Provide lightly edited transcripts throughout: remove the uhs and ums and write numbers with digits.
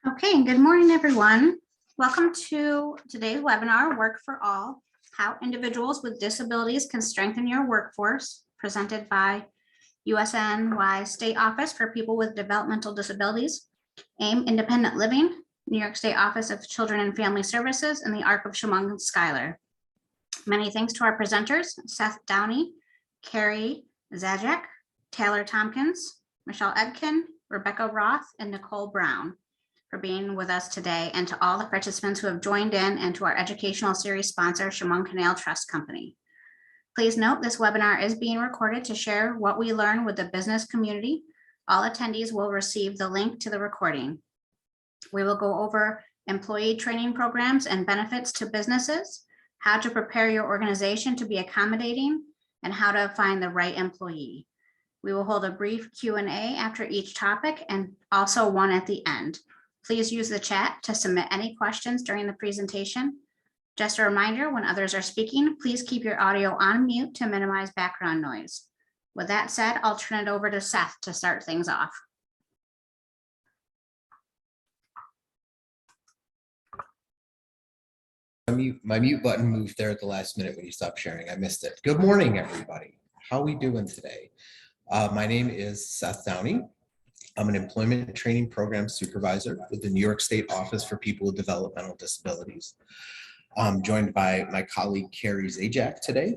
Okay, and good morning, everyone. Welcome to today's webinar, Work for All, How Individuals with Disabilities Can Strengthen Your Workforce, presented by USNY State Office for People with Developmental Disabilities, AIM Independent Living, New York State Office of Children and Family Services, and the ARC of Chemung and Schuyler. Many thanks to our presenters, Seth Downey, Carrie Zajac, Taylor Tompkins, Michelle Edkin, Rebecca Roth, and Nicole Brown, for being with us today, and to all the participants who have joined in, and to our educational series sponsor, Chemung Canal Trust Company. Please note this webinar is being recorded to share what we learn with the business community. All attendees will receive the link to the recording. We will go over employee training programs and benefits to businesses, how to prepare your organization to be accommodating, and how to find the right employee. We will hold a brief Q&A after each topic and also one at the end. Please use the chat to submit any questions during the presentation. Just a reminder, when others are speaking, please keep your audio on mute to minimize background noise. With that said, I'll turn it over to Seth to start things off. My mute button moved there at the last minute when you stopped sharing. I missed it. Good morning, everybody. How are we doing today? My name is Seth Downey. I'm an employment training program supervisor with the New York State Office for People with Developmental Disabilities. I'm joined by my colleague, Carrie Zajac, today.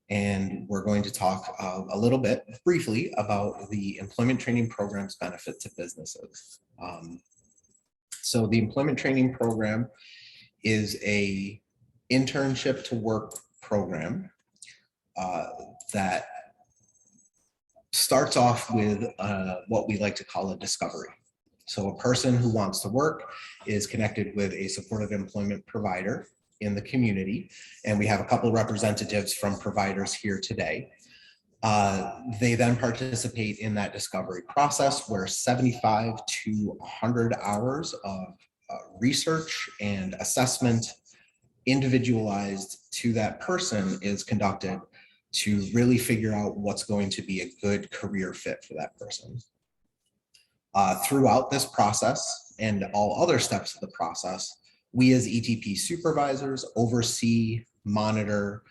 And we're going to talk a little bit briefly about the employment training program's benefit to businesses. So the employment training program is a internship to work program that starts off with what we like to call a discovery. So a person who wants to work is connected with a supportive employment provider in the community. And we have a couple representatives from providers here today. They then participate in that discovery process where 75 to 100 hours of research and assessment individualized to that person is conducted to really figure out what's going to be a good career fit for that person. Throughout this process and all other steps of the process, we as ETP supervisors oversee, monitor,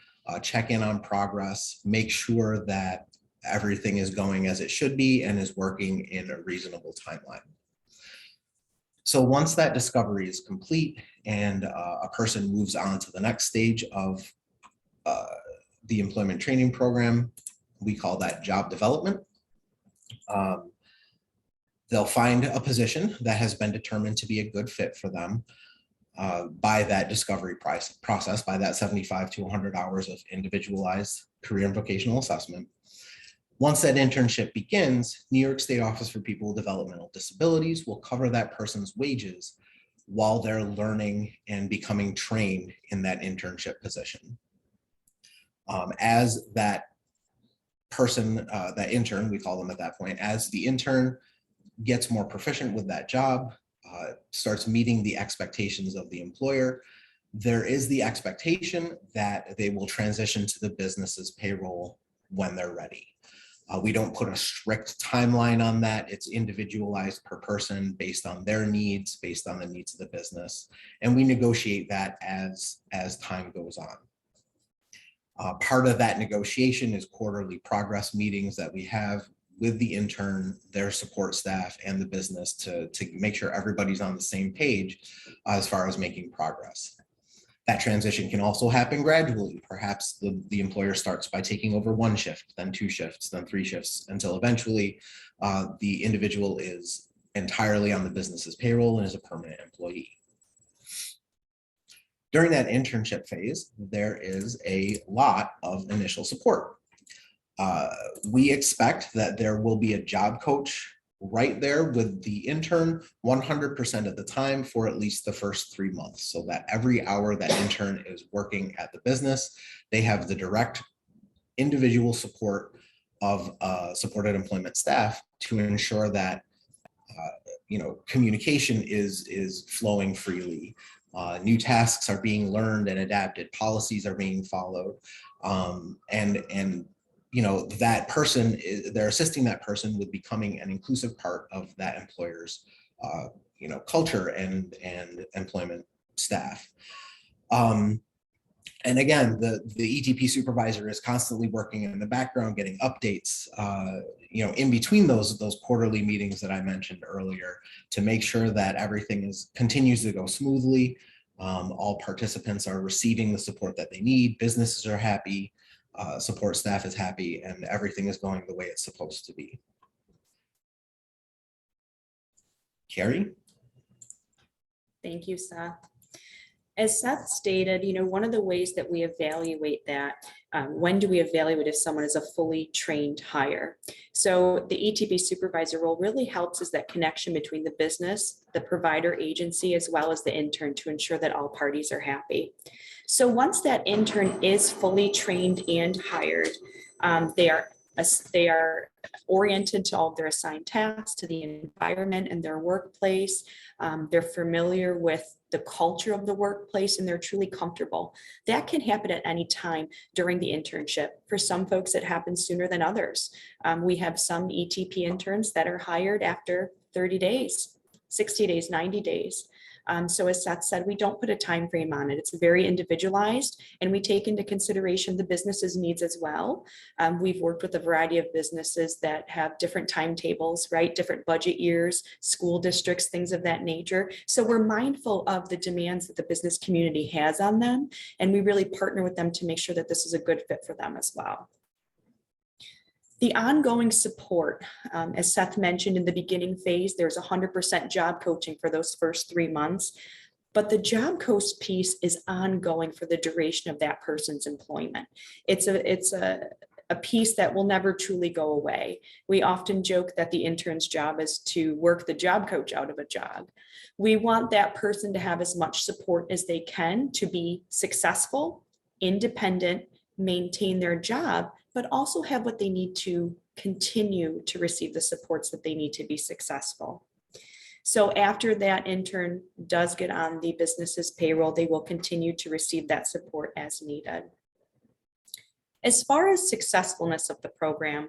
check in on progress, make sure that everything is going as it should be and is working in a reasonable timeline. So once that discovery is complete and a person moves on to the next stage of the employment training program, we call that job development. They'll find a position that has been determined to be a good fit for them by that discovery process, by that 75 to 100 hours of individualized career and vocational assessment. Once that internship begins, New York State Office for People with Developmental Disabilities will cover that person's wages while they're learning and becoming trained in that internship position. As that person, that intern, we call them at that point, as the intern gets more proficient with that job, starts meeting the expectations of the employer, there is the expectation that they will transition to the business's payroll when they're ready. We don't put a strict timeline on that. It's individualized per person based on their needs, based on the needs of the business. And we negotiate that as time goes on. Part of that negotiation is quarterly progress meetings that we have with the intern, their support staff, and the business to make sure everybody's on the same page as far as making progress. That transition can also happen gradually. Perhaps the employer starts by taking over one shift, then two shifts, then three shifts, until eventually the individual is entirely on the business's payroll and is a permanent employee. During that internship phase, there is a lot of initial support. We expect that there will be a job coach right there with the intern 100% of the time for at least the first 3 months, so that every hour that intern is working at the business, they have the direct individual support of supported employment staff to ensure that communication is flowing freely. New tasks are being learned and adapted, policies are being followed, and that person, they're assisting that person with becoming an inclusive part of that employer's culture and employment staff. And again, the ETP supervisor is constantly working in the background, getting updates, in between those quarterly meetings that I mentioned earlier, to make sure that everything continues to go smoothly. All participants are receiving the support that they need. Businesses are happy, support staff is happy, and everything is going the way it's supposed to be. Carrie? Thank you, Seth. As Seth stated, one of the ways that we evaluate that, when do we evaluate if someone is a fully trained hire? So the ETP supervisor role really helps as that connection between the business, the provider agency, as well as the intern, to ensure that all parties are happy. So once that intern is fully trained and hired, they are oriented to all of their assigned tasks, to the environment and their workplace. They're familiar with the culture of the workplace, and they're truly comfortable. That can happen at any time during the internship. For some folks, it happens sooner than others. We have some ETP interns that are hired after 30 days, 60 days, 90 days. So as Seth said, we don't put a time frame on it. It's very individualized, and we take into consideration the business's needs as well. We've worked with a variety of businesses that have different timetables, right? Different budget years, school districts, things of that nature. So we're mindful of the demands that the business community has on them, and we really partner with them to make sure that this is a good fit for them as well. The ongoing support, as Seth mentioned in the beginning phase, there's 100% job coaching for those first 3 months, but the job coach piece is ongoing for the duration of that person's employment. It's a piece that will never truly go away. We often joke that the intern's job is to work the job coach out of a job. We want that person to have as much support as they can to be successful, independent, maintain their job, but also have what they need to continue to receive the supports that they need to be successful. So after that intern does get on the business's payroll, they will continue to receive that support as needed. As far as successfulness of the program,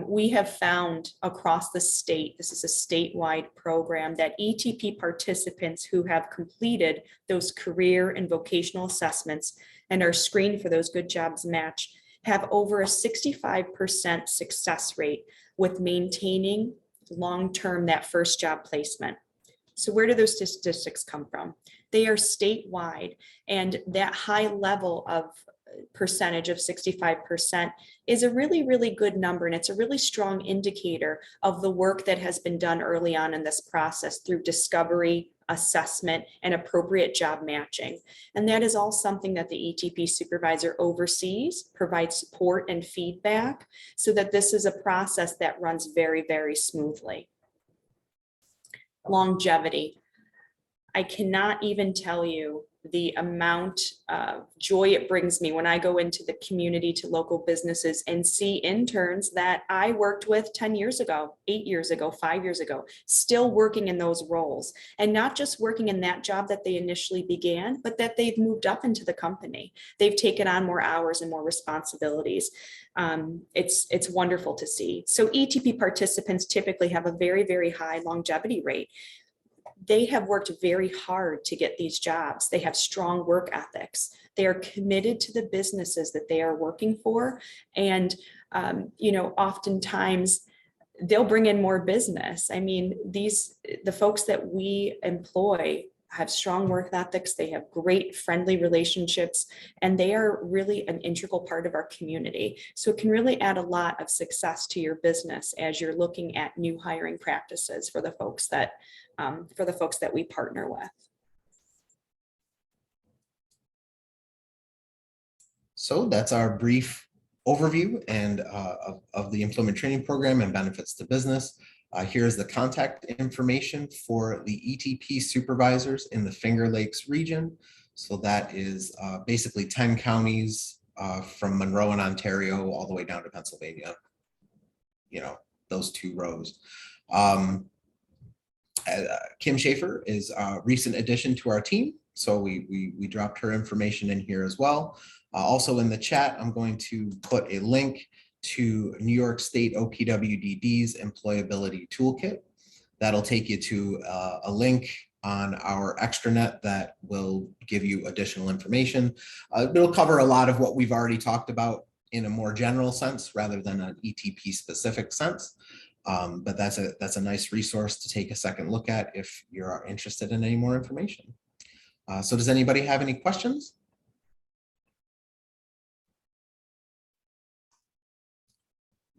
we have found across the state, this is a statewide program, that ETP participants who have completed those career and vocational assessments and are screened for those good jobs match have over a 65% success rate with maintaining long-term that first job placement. So where do those statistics come from? They are statewide, and that high level of percentage of 65% is a really, really good number. And it's a really strong indicator of the work that has been done early on in this process through discovery, assessment, and appropriate job matching. And that is all something that the ETP supervisor oversees, provides support and feedback, so that this is a process that runs very, very smoothly. Longevity. I cannot even tell you the amount of joy it brings me when I go into the community to local businesses and see interns that I worked with 10 years ago, 8 years ago, 5 years ago, still working in those roles, and not just working in that job that they initially began, but that they've moved up into the company. They've taken on more hours and more responsibilities. It's wonderful to see. So ETP participants typically have a very, very high longevity rate. They have worked very hard to get these jobs. They have strong work ethics. They are committed to the businesses that they are working for. And, oftentimes they'll bring in more business. I mean, the folks that we employ have strong work ethics. They have great friendly relationships, and they are really an integral part of our community. So it can really add a lot of success to your business as you're looking at new hiring practices for the folks that we partner with. So that's our brief overview and of the employment training program and benefits to business. Here's the contact information for the ETP supervisors in the Finger Lakes region. So that is basically 10 counties from Monroe in Ontario all the way down to Pennsylvania. Those 2 rows. Kim Schaefer is a recent addition to our team, so we dropped her information in here as well. Also in the chat, I'm going to put a link to New York State OPWDD's employability toolkit. That'll take you to a link on our extranet that will give you additional information. It'll cover a lot of what we've already talked about in a more general sense rather than an ETP specific sense. But that's a nice resource to take a second look at if you're interested in any more information. So does anybody have any questions?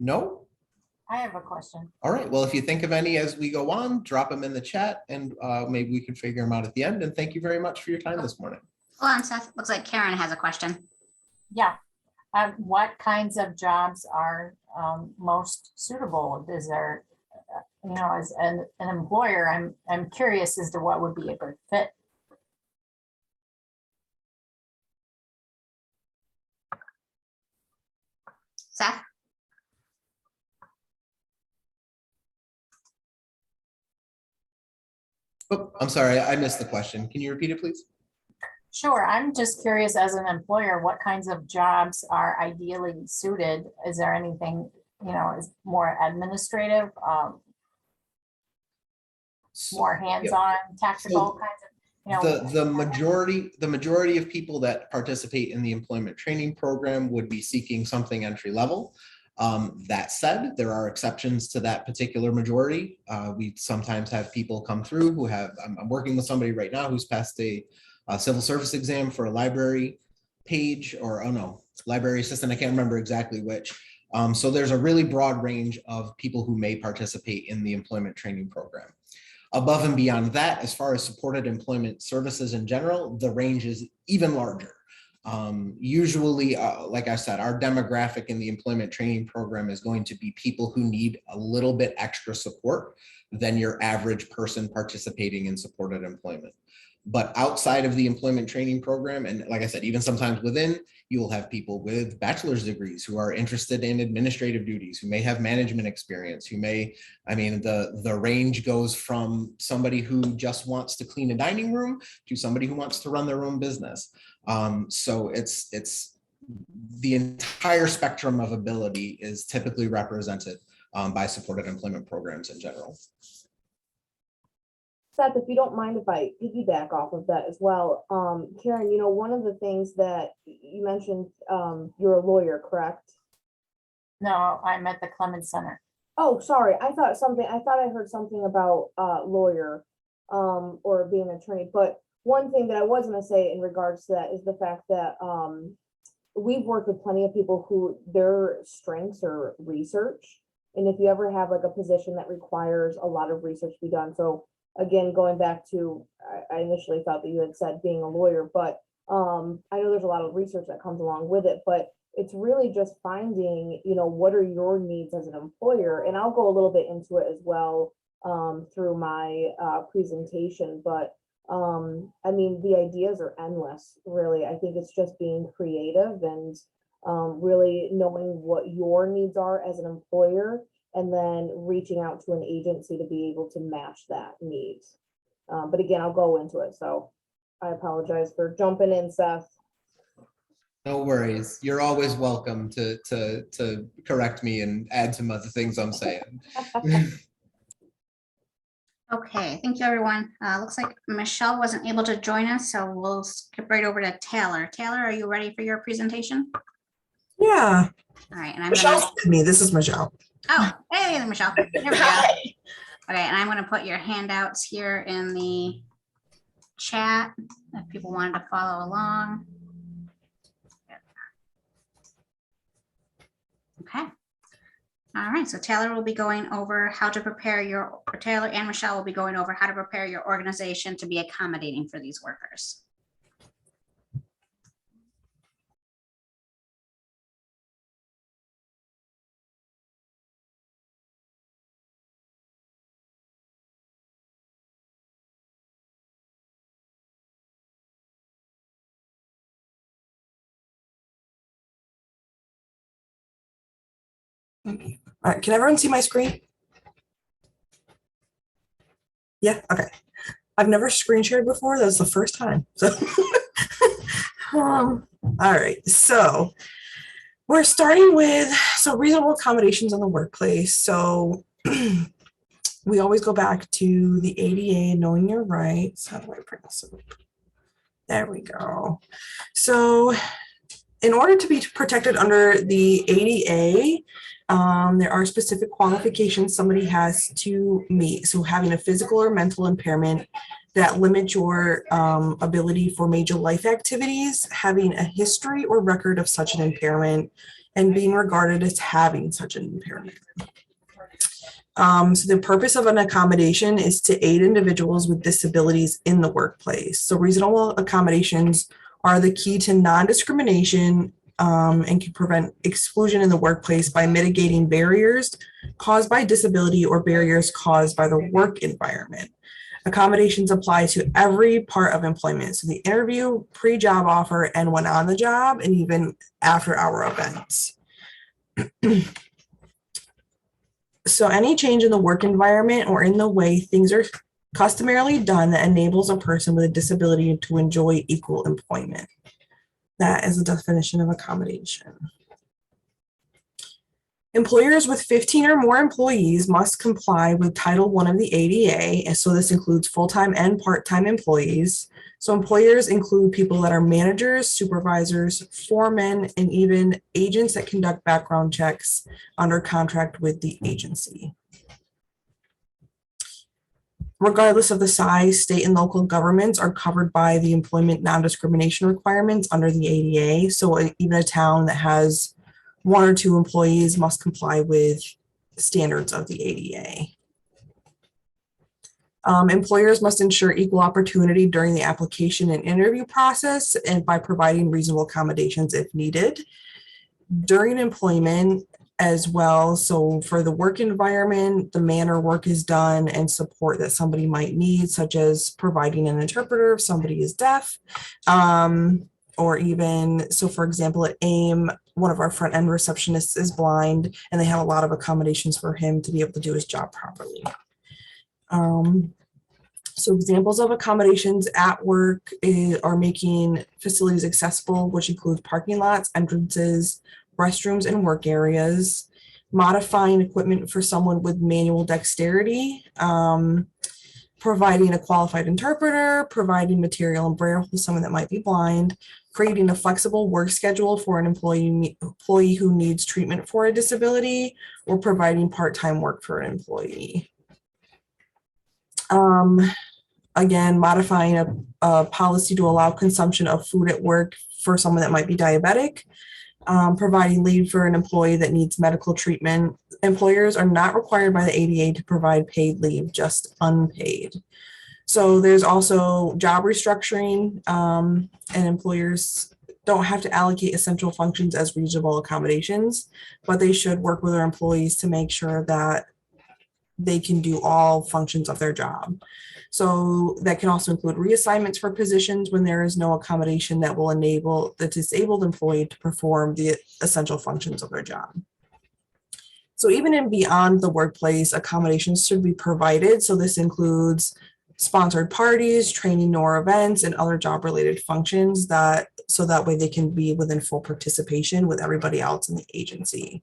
No? I have a question. All right, well, if you think of any as we go on, drop them in the chat and maybe we can figure them out at the end. And thank you very much for your time this morning. Hold on, Seth. Looks like Karen has a question. Yeah. What kinds of jobs are most suitable? Is there, as an employer, I'm curious as to what would be a good fit. Seth? Oh, I'm sorry, I missed the question. Can you repeat it, please? Sure. I'm just curious as an employer, what kinds of jobs are ideally suited? Is there anything, is more administrative, more hands-on, tactical kinds of, The majority of people that participate in the employment training program would be seeking something entry level. That said, there are exceptions to that particular majority. We sometimes have people come through who have, I'm working with somebody right now who's passed a civil service exam for a library page or, oh no, library assistant, I can't remember exactly which. So there's a really broad range of people who may participate in the employment training program. Above and beyond that, as far as supported employment services in general, the range is even larger. Usually, like I said, our demographic in the employment training program is going to be people who need a little bit extra support than your average person participating in supported employment. But outside of the employment training program, and like I said, even sometimes within, you will have people with bachelor's degrees who are interested in administrative duties, who may have management experience, who may, the range goes from somebody who just wants to clean a dining room to somebody who wants to run their own business. So it's the entire spectrum of ability is typically represented by supported employment programs in general. Seth, if you don't mind if I piggyback off of that as well, Karen, one of the things that you mentioned, you're a lawyer, correct? no, I'm at the Clemens Center. Oh, sorry. I thought I heard something about lawyer or being an attorney. But one thing that I was going to say in regards to that is the fact that we've worked with plenty of people who their strengths are research. And if you ever have like a position that requires a lot of research to be done. So again, going back to, I initially thought that you had said being a lawyer, but I know there's a lot of research that comes along with it, but it's really just finding, what are your needs as an employer? And I'll go a little bit into it as well through my presentation, but the ideas are endless, really. I think it's just being creative and really knowing what your needs are as an employer and then reaching out to an agency to be able to match that need. But again, I'll go into it. So I apologize for jumping in, Seth. No worries. You're always welcome to correct me and add some other things I'm saying. Okay, thank you, everyone. Looks like Michelle wasn't able to join us, so we'll skip right over to Taylor. Taylor, are you ready for your presentation? Yeah. All right, and I'm Michelle's gonna. with me. This is Michelle. Oh, hey, Michelle. There we go. Hi. Okay, and I'm going to put your handouts here in the chat if people wanted to follow along. Okay. All right, so Taylor will be going over how to prepare Taylor and Michelle will be going over how to prepare your organization to be accommodating for these workers. All right, can everyone see my screen? Yeah, okay. I've never screen shared before. That's the first time. So, all right, so we're starting with reasonable accommodations in the workplace. So we always go back to the ADA, knowing your rights. How do I bring this up? There we go. So in order to be protected under the ADA, there are specific qualifications somebody has to meet. So having a physical or mental impairment that limits your ability for major life activities, having a history or record of such an impairment, and being regarded as having such an impairment. So the purpose of an accommodation is to aid individuals with disabilities in the workplace. So reasonable accommodations are the key to non-discrimination and can prevent exclusion in the workplace by mitigating barriers caused by disability or barriers caused by the work environment. Accommodations apply to every part of employment. So the interview, pre-job offer, and when on the job, and even after hour events. So any change in the work environment or in the way things are customarily done that enables a person with a disability to enjoy equal employment. That is the definition of accommodation. Employers with 15 or more employees must comply with Title I of the ADA, and so this includes full-time and part-time employees. So employers include people that are managers, supervisors, foremen, and even agents that conduct background checks under contract with the agency. Regardless of the size, state and local governments are covered by the employment non-discrimination requirements under the ADA. So even a town that has 1 or 2 employees must comply with standards of the ADA. Employers must ensure equal opportunity during the application and interview process and by providing reasonable accommodations if needed. During employment as well, so for the work environment, the manner work is done, and support that somebody might need, such as providing an interpreter if somebody is deaf, or even, so for example, at AIM, one of our front end receptionists is blind, and they have a lot of accommodations for him to be able to do his job properly. So examples of accommodations at work are making facilities accessible, which includes parking lots, entrances, restrooms, and work areas, modifying equipment for someone with manual dexterity, providing a qualified interpreter, providing material and braille for someone that might be blind, creating a flexible work schedule for an employee who needs treatment for a disability, or providing part-time work for an employee. Again, modifying a policy to allow consumption of food at work for someone that might be diabetic, providing leave for an employee that needs medical treatment. Employers are not required by the ADA to provide paid leave, just unpaid. So there's also job restructuring, and employers don't have to allocate essential functions as reasonable accommodations, but they should work with their employees to make sure that they can do all functions of their job. So that can also include reassignments for positions when there is no accommodation that will enable the disabled employee to perform the essential functions of their job. So even in beyond the workplace, accommodations should be provided. So this includes sponsored parties, training or events, and other job-related functions so that way they can be within full participation with everybody else in the agency.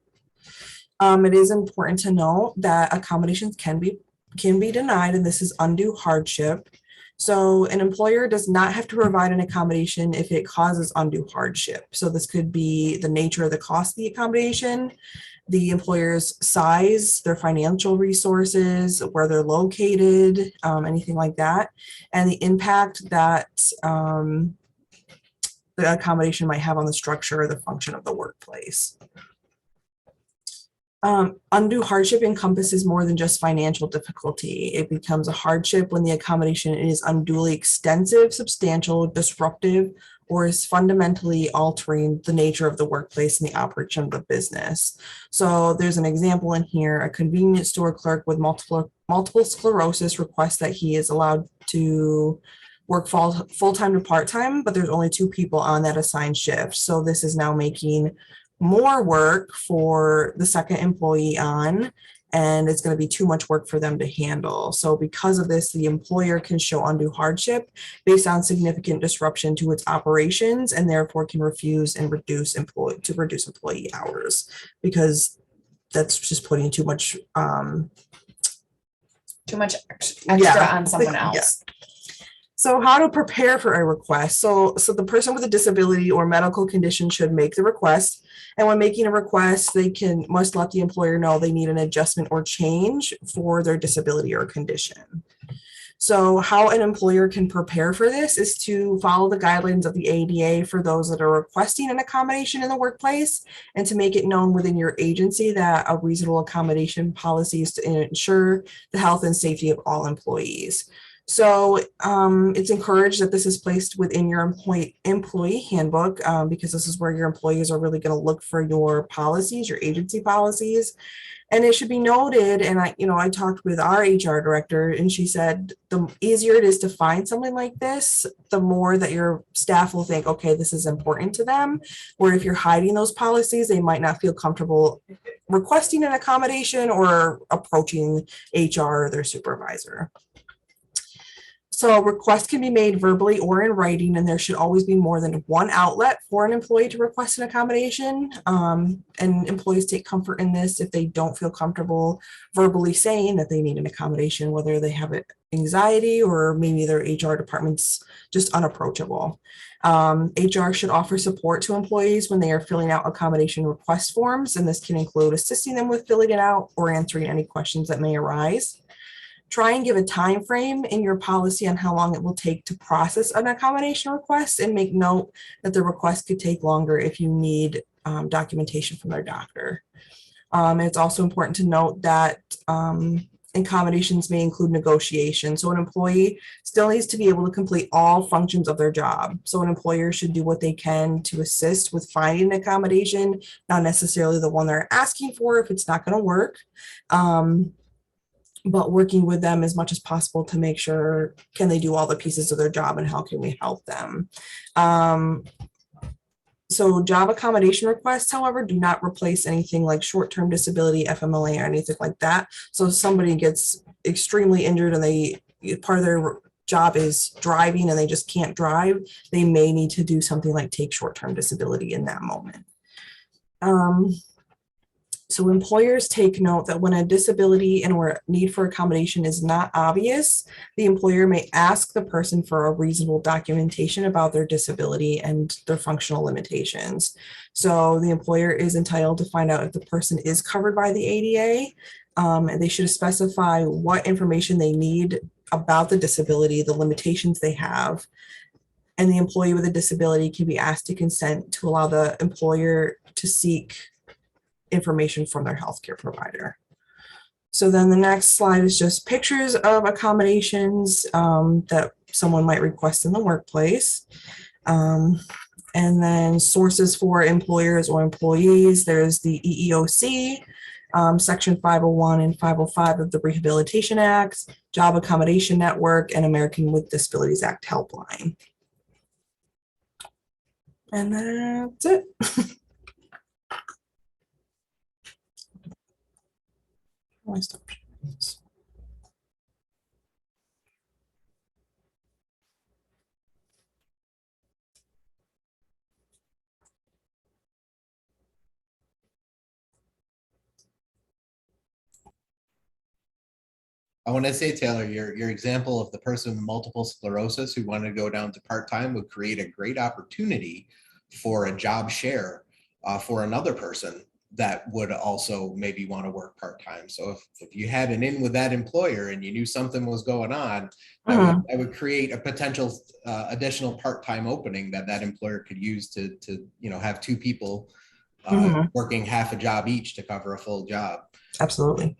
It is important to note that accommodations can be denied, and this is undue hardship. So an employer does not have to provide an accommodation if it causes undue hardship. So this could be the nature of the cost of the accommodation, the employer's size, their financial resources, where they're located, anything like that, and the impact that the accommodation might have on the structure or the function of the workplace. Undue hardship encompasses more than just financial difficulty. It becomes a hardship when the accommodation is unduly extensive, substantial, disruptive, or is fundamentally altering the nature of the workplace and the operation of the business. So there's an example in here: a convenience store clerk with multiple sclerosis requests that he is allowed to work full-time to part-time, but there's only 2 people on that assigned shift. So this is now making more work for the second employee on, and it's going to be too much work for them to handle. So because of this, the employer can show undue hardship based on significant disruption to its operations, and therefore can refuse and reduce employee hours, because that's just putting too much too much Yeah. extra on someone Yeah. else. So how to prepare for a request. So the person with a disability or medical condition should make the request. And when making a request, they must let the employer know they need an adjustment or change for their disability or condition. So how an employer can prepare for this is to follow the guidelines of the ADA for those that are requesting an accommodation in the workplace, and to make it known within your agency that a reasonable accommodation policy is to ensure the health and safety of all employees. So it's encouraged that this is placed within your employee handbook, because this is where your employees are really going to look for your policies, your agency policies. And it should be noted, and I talked with our HR director, and she said the easier it is to find something like this, the more that your staff will think, okay, this is important to them. Where if you're hiding those policies, they might not feel comfortable requesting an accommodation or approaching HR or their supervisor. So a request can be made verbally or in writing, and there should always be more than one outlet for an employee to request an accommodation. And employees take comfort in this if they don't feel comfortable verbally saying that they need an accommodation, whether they have anxiety or maybe their HR department's just unapproachable. HR should offer support to employees when they are filling out accommodation request forms, and this can include assisting them with filling it out or answering any questions that may arise. Try and give a time frame in your policy on how long it will take to process an accommodation request, and make note that the request could take longer if you need documentation from their doctor. It's also important to note that accommodations may include negotiation. So an employee still needs to be able to complete all functions of their job. So an employer should do what they can to assist with finding an accommodation, not necessarily the one they're asking for if it's not going to work. But working with them as much as possible to make sure, can they do all the pieces of their job and how can we help them? So job accommodation requests, however, do not replace anything like short-term disability, FMLA, or anything like that. So if somebody gets extremely injured and part of their job is driving and they just can't drive, they may need to do something like take short-term disability in that moment. So employers take note that when a disability and or need for accommodation is not obvious, the employer may ask the person for a reasonable documentation about their disability and their functional limitations. So the employer is entitled to find out if the person is covered by the ADA, and they should specify what information they need about the disability, the limitations they have, and the employee with a disability can be asked to consent to allow the employer to seek information from their healthcare provider. So then the next slide is just pictures of accommodations that someone might request in the workplace. And then sources for employers or employees. There's the EEOC, Section 501 and 505 of the Rehabilitation Act, Job Accommodation Network, and American with Disabilities Act helpline. And that's it. I want to say, Taylor, your example of the person with multiple sclerosis who wanted to go down to part-time would create a great opportunity for a job share for another person that would also maybe want to work part-time. So if you had an in with that employer and you knew something was going on, that would create a potential additional part-time opening that employer could use to have two people working half a job each to cover a full job. Absolutely.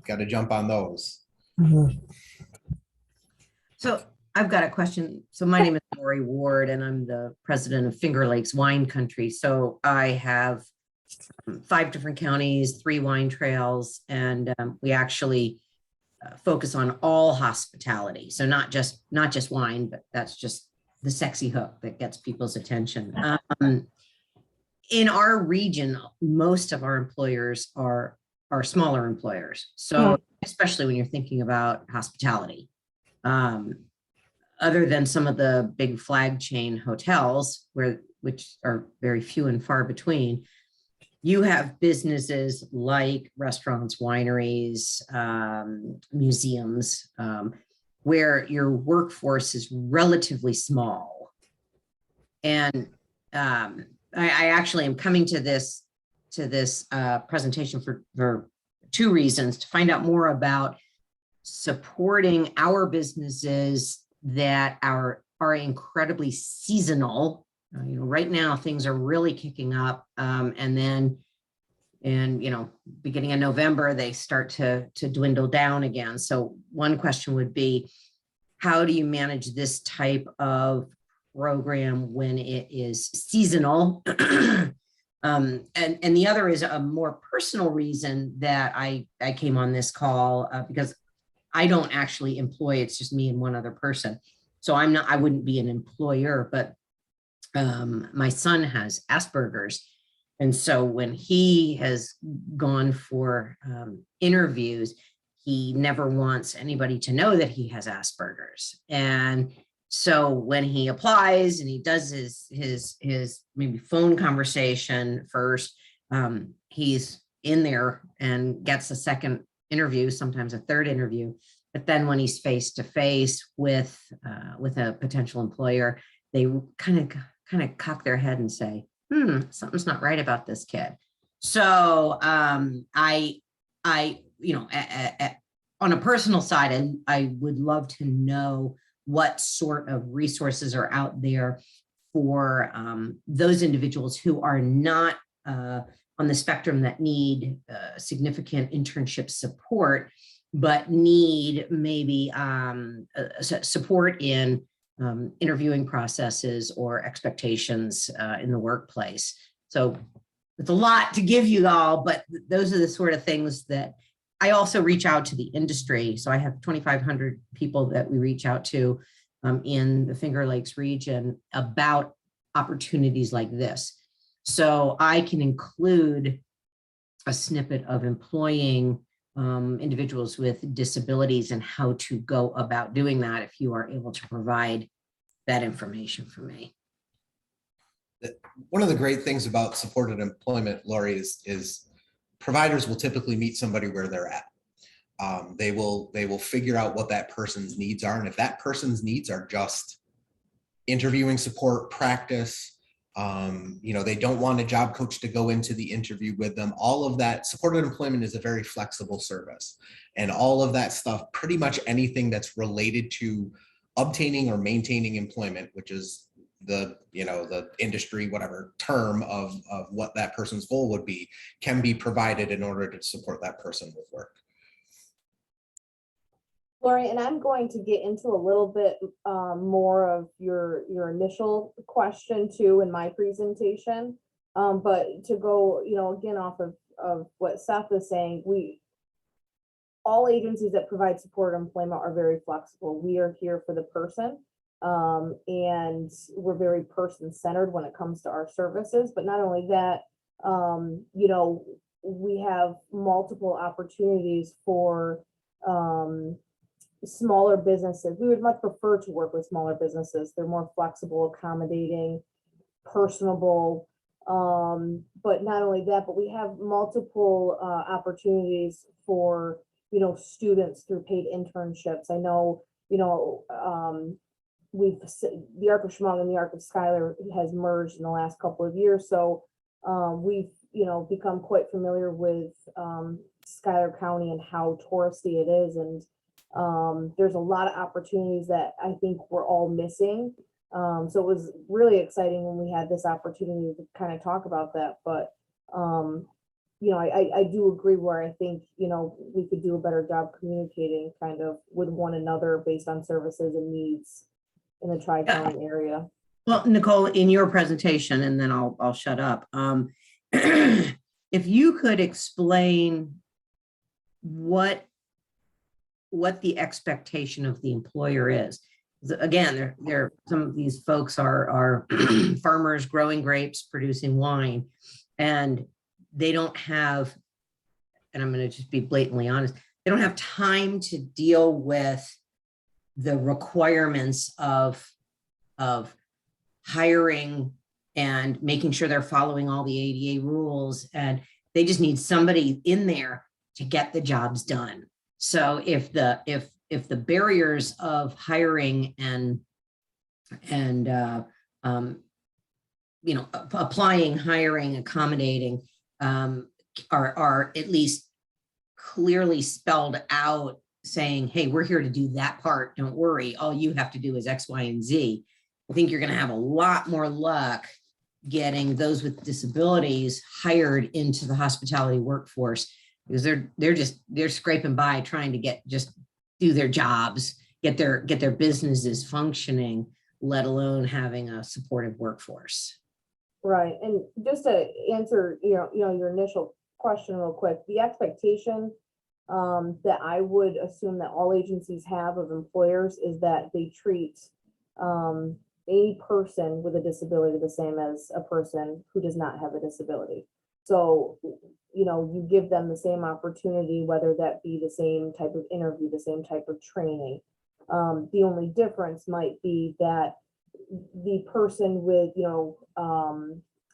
Got to jump on those. So I've got a question. So my name is Lori Ward, and I'm the president of Finger Lakes Wine Country. So I have 5 different counties, 3 wine trails, and we actually focus on all hospitality. So not just wine, but that's just the sexy hook that gets people's attention. In our region, most of our employers are smaller employers. So especially when you're thinking about hospitality, other than some of the big flag chain hotels which are very few and far between, you have businesses like restaurants, wineries, museums, where your workforce is relatively small. And I actually am coming to this presentation for two reasons: to find out more about supporting our businesses that are incredibly seasonal. Right now things are really kicking up, and then beginning of November they start to dwindle down again. So one question would be, how do you manage this type of program when it is seasonal? And the other is a more personal reason that I came on this call, because I don't actually employ, it's just me and one other person. So I wouldn't be an employer, but my son has Asperger's. And so when he has gone for interviews, he never wants anybody to know that he has Asperger's. And so when he applies and he does his maybe phone conversation first, he's in there and gets a second interview, sometimes a third interview. But then when he's face to face with a potential employer, they kind of cock their head and say, something's not right about this kid. So on a personal side, I would love to know what sort of resources are out there for those individuals who are not on the spectrum that need significant internship support, but need maybe support in interviewing processes or expectations in the workplace. So it's a lot to give you all, but those are the sort of things that I also reach out to the industry. So I have 2,500 people that we reach out to in the Finger Lakes region about opportunities like this. So I can include a snippet of employing individuals with disabilities and how to go about doing that if you are able to provide that information for me. One of the great things about supported employment, Lori, is providers will typically meet somebody where they're at. They will figure out what that person's needs are. And if that person's needs are just interviewing support, practice, they don't want a job coach to go into the interview with them, all of that. Supported employment is a very flexible service. And all of that stuff, pretty much anything that's related to obtaining or maintaining employment, which is the industry, whatever term of what that person's goal would be, can be provided in order to support that person with work. Lori, and I'm going to get into a little bit more of your initial question too in my presentation. But to go, again, off of what Seth is saying, all agencies that provide supported employment are very flexible. We are here for the person. And we're very person-centered when it comes to our services. But not only that, we have multiple opportunities for smaller businesses. We would much prefer to work with smaller businesses. They're more flexible, accommodating, personable. But not only that, but we have multiple opportunities for students through paid internships. I know the Arc of Chemung and the Arc of Schuyler has merged in the last couple of years. So we've, become quite familiar with Schuyler County and how touristy it is. And there's a lot of opportunities that I think we're all missing. So it was really exciting when we had this opportunity to kind of talk about that. But, I do agree where I think, we could do a better job communicating kind of with one another based on services and needs in the Tri-County area. Well, Nicole, in your presentation, and then I'll shut up. If you could explain what the expectation of the employer is. Again, some of these folks are farmers growing grapes, producing wine, and they don't have, and I'm going to just be blatantly honest, they don't have time to deal with the requirements of hiring and making sure they're following all the ADA rules, and they just need somebody in there to get the jobs done. So if the barriers of hiring and applying, hiring, accommodating are at least clearly spelled out, saying, hey, we're here to do that part. Don't worry. All you have to do is X, Y, and Z. I think you're going to have a lot more luck getting those with disabilities hired into the hospitality workforce, because they're scraping by trying to do their jobs, get their businesses functioning, let alone having a supportive workforce. Right, and just to answer, your initial question real quick, the expectation that I would assume that all agencies have of employers is that they treat a person with a disability the same as a person who does not have a disability. So, you give them the same opportunity, whether that be the same type of interview, the same type of training. The only difference might be that the person with,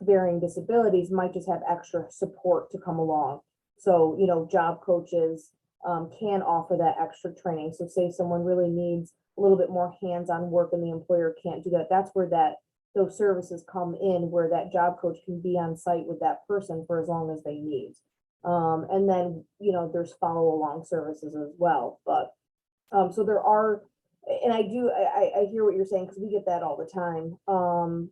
varying disabilities might just have extra support to come along. So, job coaches can offer that extra training. So say someone really needs a little bit more hands-on work and the employer can't do that. That's where those services come in, where that job coach can be on site with that person for as long as they need. And then, there's follow along services as well. But so there are, and I hear what you're saying, because we get that all the time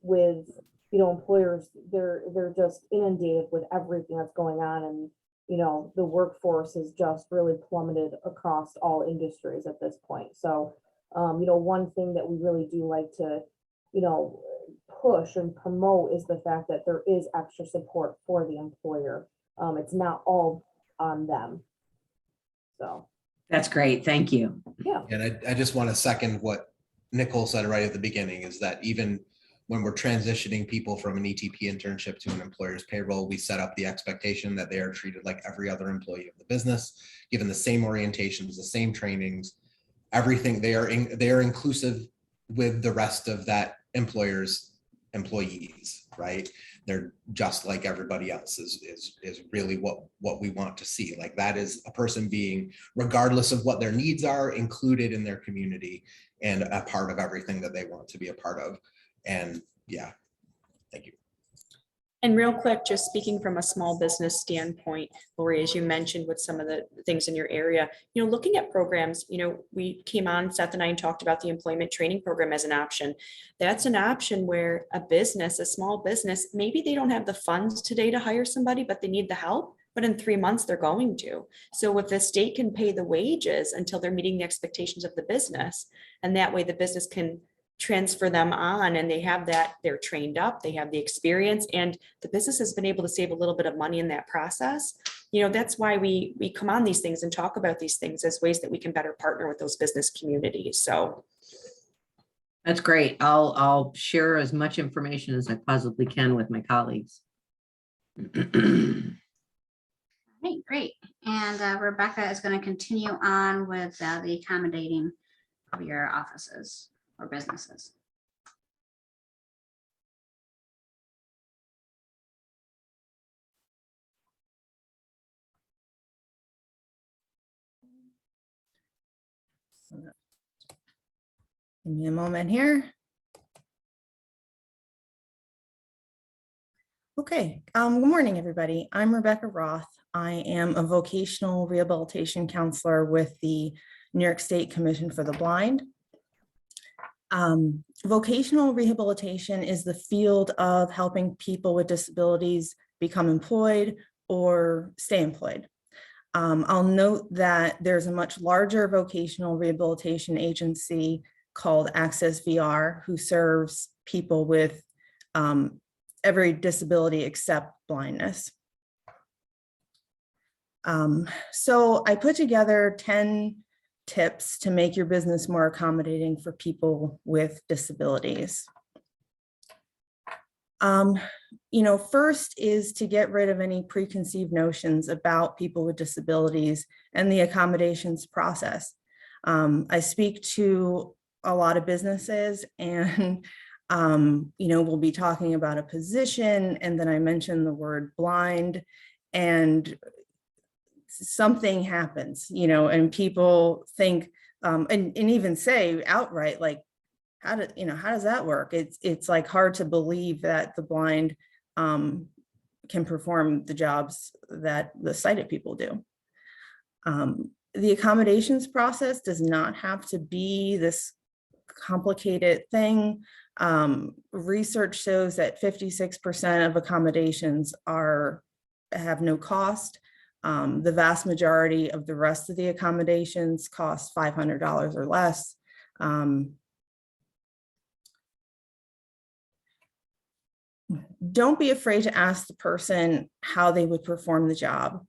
with, employers. They're just inundated with everything that's going on, and the workforce has just really plummeted across all industries at this point. So one thing that we really do like to push and promote is the fact that there is extra support for the employer. It's not all on them. So That's great. Thank you. yeah. And I just want to second what Nicole said right at the beginning, is that even when we're transitioning people from an ETP internship to an employer's payroll, we set up the expectation that they are treated like every other employee of the business, given the same orientations, the same trainings, everything. They are inclusive with the rest of that employer's employees, right? They're just like everybody else is really what we want to see. Like, that is a person being, regardless of what their needs are, included in their community and a part of everything that they want to be a part of. And yeah, thank you. And real quick, just speaking from a small business standpoint, Lori, as you mentioned with some of the things in your area, looking at programs, we came on, Seth and I talked about the employment training program as an option. That's an option where a small business, maybe they don't have the funds today to hire somebody, but they need the help. But in 3 months, they're going to. So if the state can pay the wages until they're meeting the expectations of the business, and that way the business can transfer them on, and they have that, they're trained up, they have the experience, and the business has been able to save a little bit of money in that process. That's why we come on these things and talk about these things as ways that we can better partner with those business communities. So That's great. I'll share as much information as I possibly can with my colleagues. Okay, great. And Rebecca is going to continue on with the accommodating of your offices or businesses. Give me a moment here. Okay, good morning, everybody. I'm Rebecca Roth. I am a vocational rehabilitation counselor with the New York State Commission for the Blind. Vocational rehabilitation is the field of helping people with disabilities become employed or stay employed. I'll note that there's a much larger vocational rehabilitation agency called Access VR, who serves people with every disability except blindness. So I put together 10 tips to make your business more accommodating for people with disabilities. First is to get rid of any preconceived notions about people with disabilities and the accommodations process. I speak to a lot of businesses, and We'll be talking about a position, and then I mentioned the word blind, and something happens, and people think, and even say outright, like, how does that work? It's like hard to believe that the blind can perform the jobs that the sighted people do. The accommodations process does not have to be this complicated thing. Research shows that 56% of accommodations have no cost. The vast majority of the rest of the accommodations cost $500 or less. Don't be afraid to ask the person how they would perform the job.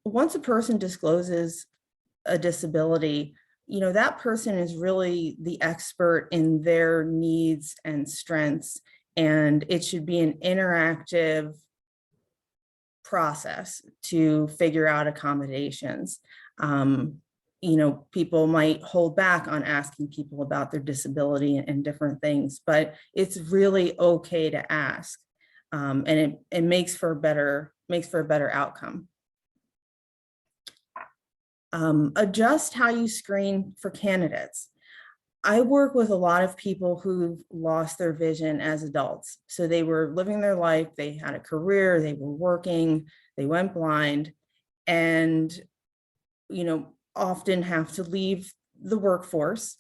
Once a person discloses a disability, that person is really the expert in their needs and strengths, and it should be an interactive process to figure out accommodations. People might hold back on asking people about their disability and different things, but it's really okay to ask, and it makes for a better outcome. Adjust how you screen for candidates. I work with a lot of people who've lost their vision as adults. So they were living their life, they had a career, they were working, they went blind, and often have to leave the workforce.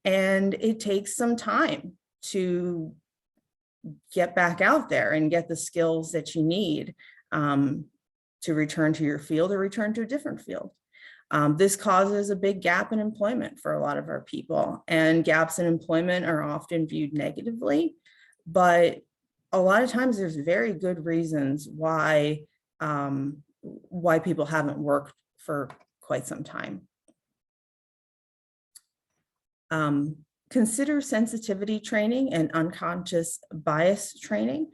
And it takes some time to get back out there and get the skills that you need to return to your field or return to a different field. This causes a big gap in employment for a lot of our people, and gaps in employment are often viewed negatively, but a lot of times there's very good reasons why people haven't worked for quite some time. Consider sensitivity training and unconscious bias training.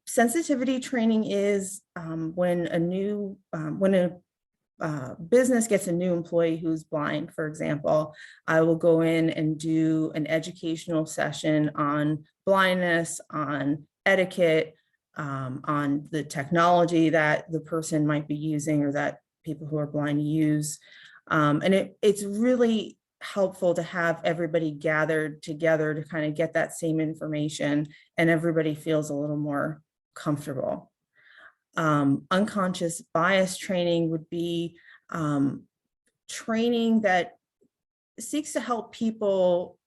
Sensitivity training is when a business gets a new employee who's blind, for example, I will go in and do an educational session on blindness, on etiquette, on the technology that the person might be using or that people who are blind use. And it's really helpful to have everybody gathered together to kind of get that same information, and everybody feels a little more comfortable. Unconscious bias training would be training that seeks to help people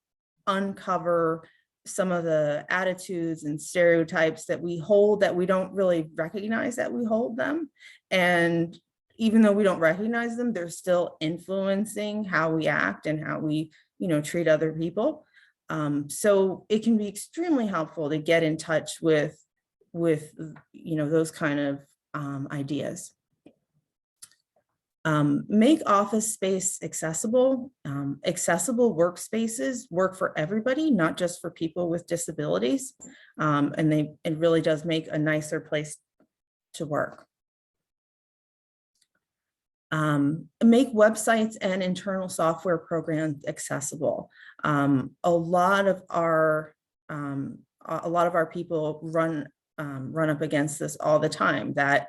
uncover some of the attitudes and stereotypes that we hold that we don't really recognize that we hold them. And even though we don't recognize them, they're still influencing how we act and how we, treat other people. So it can be extremely helpful to get in touch with those kind of ideas. Make office space accessible. Accessible workspaces work for everybody, not just for people with disabilities. And it really does make a nicer place to work. Make websites and internal software programs accessible. A lot of our people run up against this all the time, that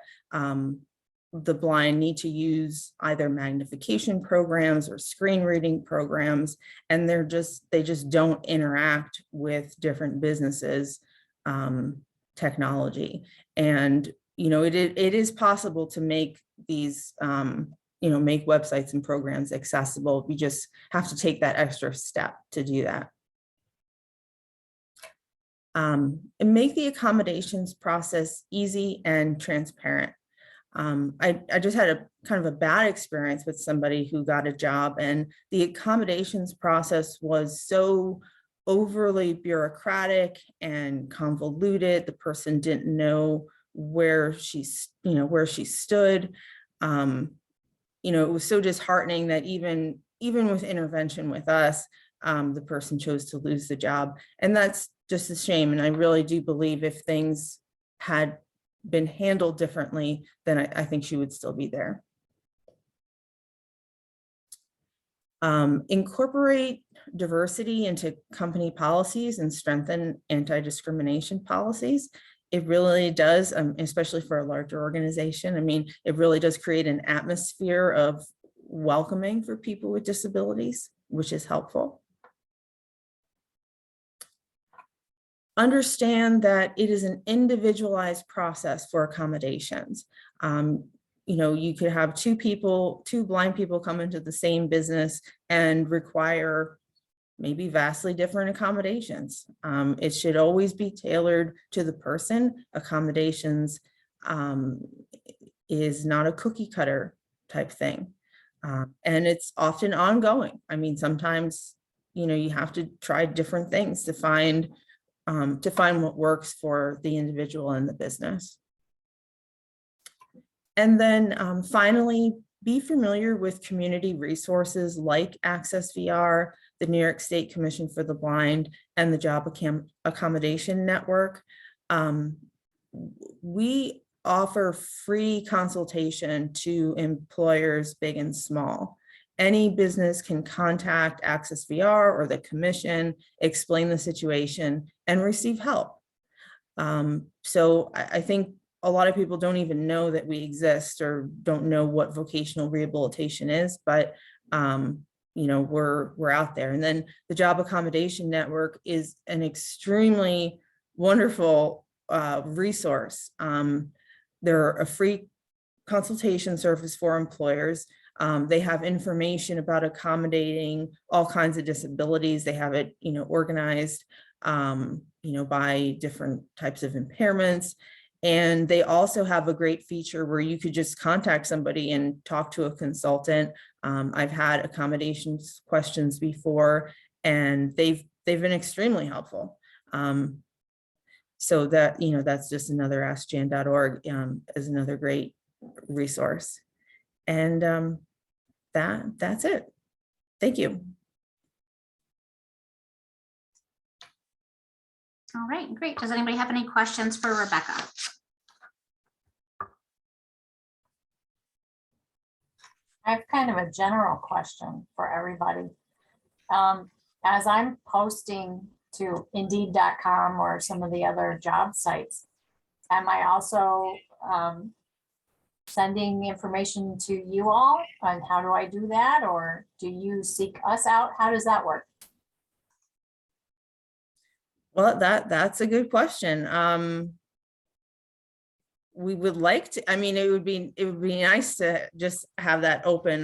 the blind need to use either magnification programs or screen reading programs, and they just don't interact with different businesses' technology. And it is possible to make these make websites and programs accessible. We just have to take that extra step to do that. And make the accommodations process easy and transparent. I just had a kind of a bad experience with somebody who got a job, and the accommodations process was so overly bureaucratic and convoluted. The person didn't know where she stood. It was so disheartening that even with intervention with us, the person chose to lose the job, and that's just a shame. And I really do believe if things had been handled differently, then I think she would still be there. Incorporate diversity into company policies and strengthen anti-discrimination policies. It really does, especially for a larger organization. I mean, it really does create an atmosphere of welcoming for people with disabilities, which is helpful. Understand that it is an individualized process for accommodations. You know, you could have two blind people come into the same business and require maybe vastly different accommodations. It should always be tailored to the person. Accommodations is not a cookie cutter type thing. And it's often ongoing. I mean, sometimes, you know, you have to try different things to find what works for the individual and the business. And then finally, be familiar with community resources like Access VR, the New York State Commission for the Blind, and the Job Accommodation Network. We offer free consultation to employers big and small. Any business can contact Access VR or the commission, explain the situation, and receive help. So I think a lot of people don't even know that we exist or don't know what vocational rehabilitation is, but you know, we're out there. And then the Job Accommodation Network is an extremely wonderful resource. They're a free consultation service for employers. They have information about accommodating all kinds of disabilities. They have it, you know, organized, you know, by different types of impairments. And they also have a great feature where you could just contact somebody and talk to a consultant. I've had accommodations questions before, and they've been extremely helpful. So that, you know, that's just another askjan.org is another great resource. And that's it. Thank you. All right, great. Does anybody have any questions for Rebecca? I have kind of a general question for everybody. As I'm posting to Indeed.com or some of the other job sites, am I also sending information to you all? And how do I do that? Or do you seek us out? How does that work? Well, that's a good question. We would like to, I mean, it would be nice to just have that open,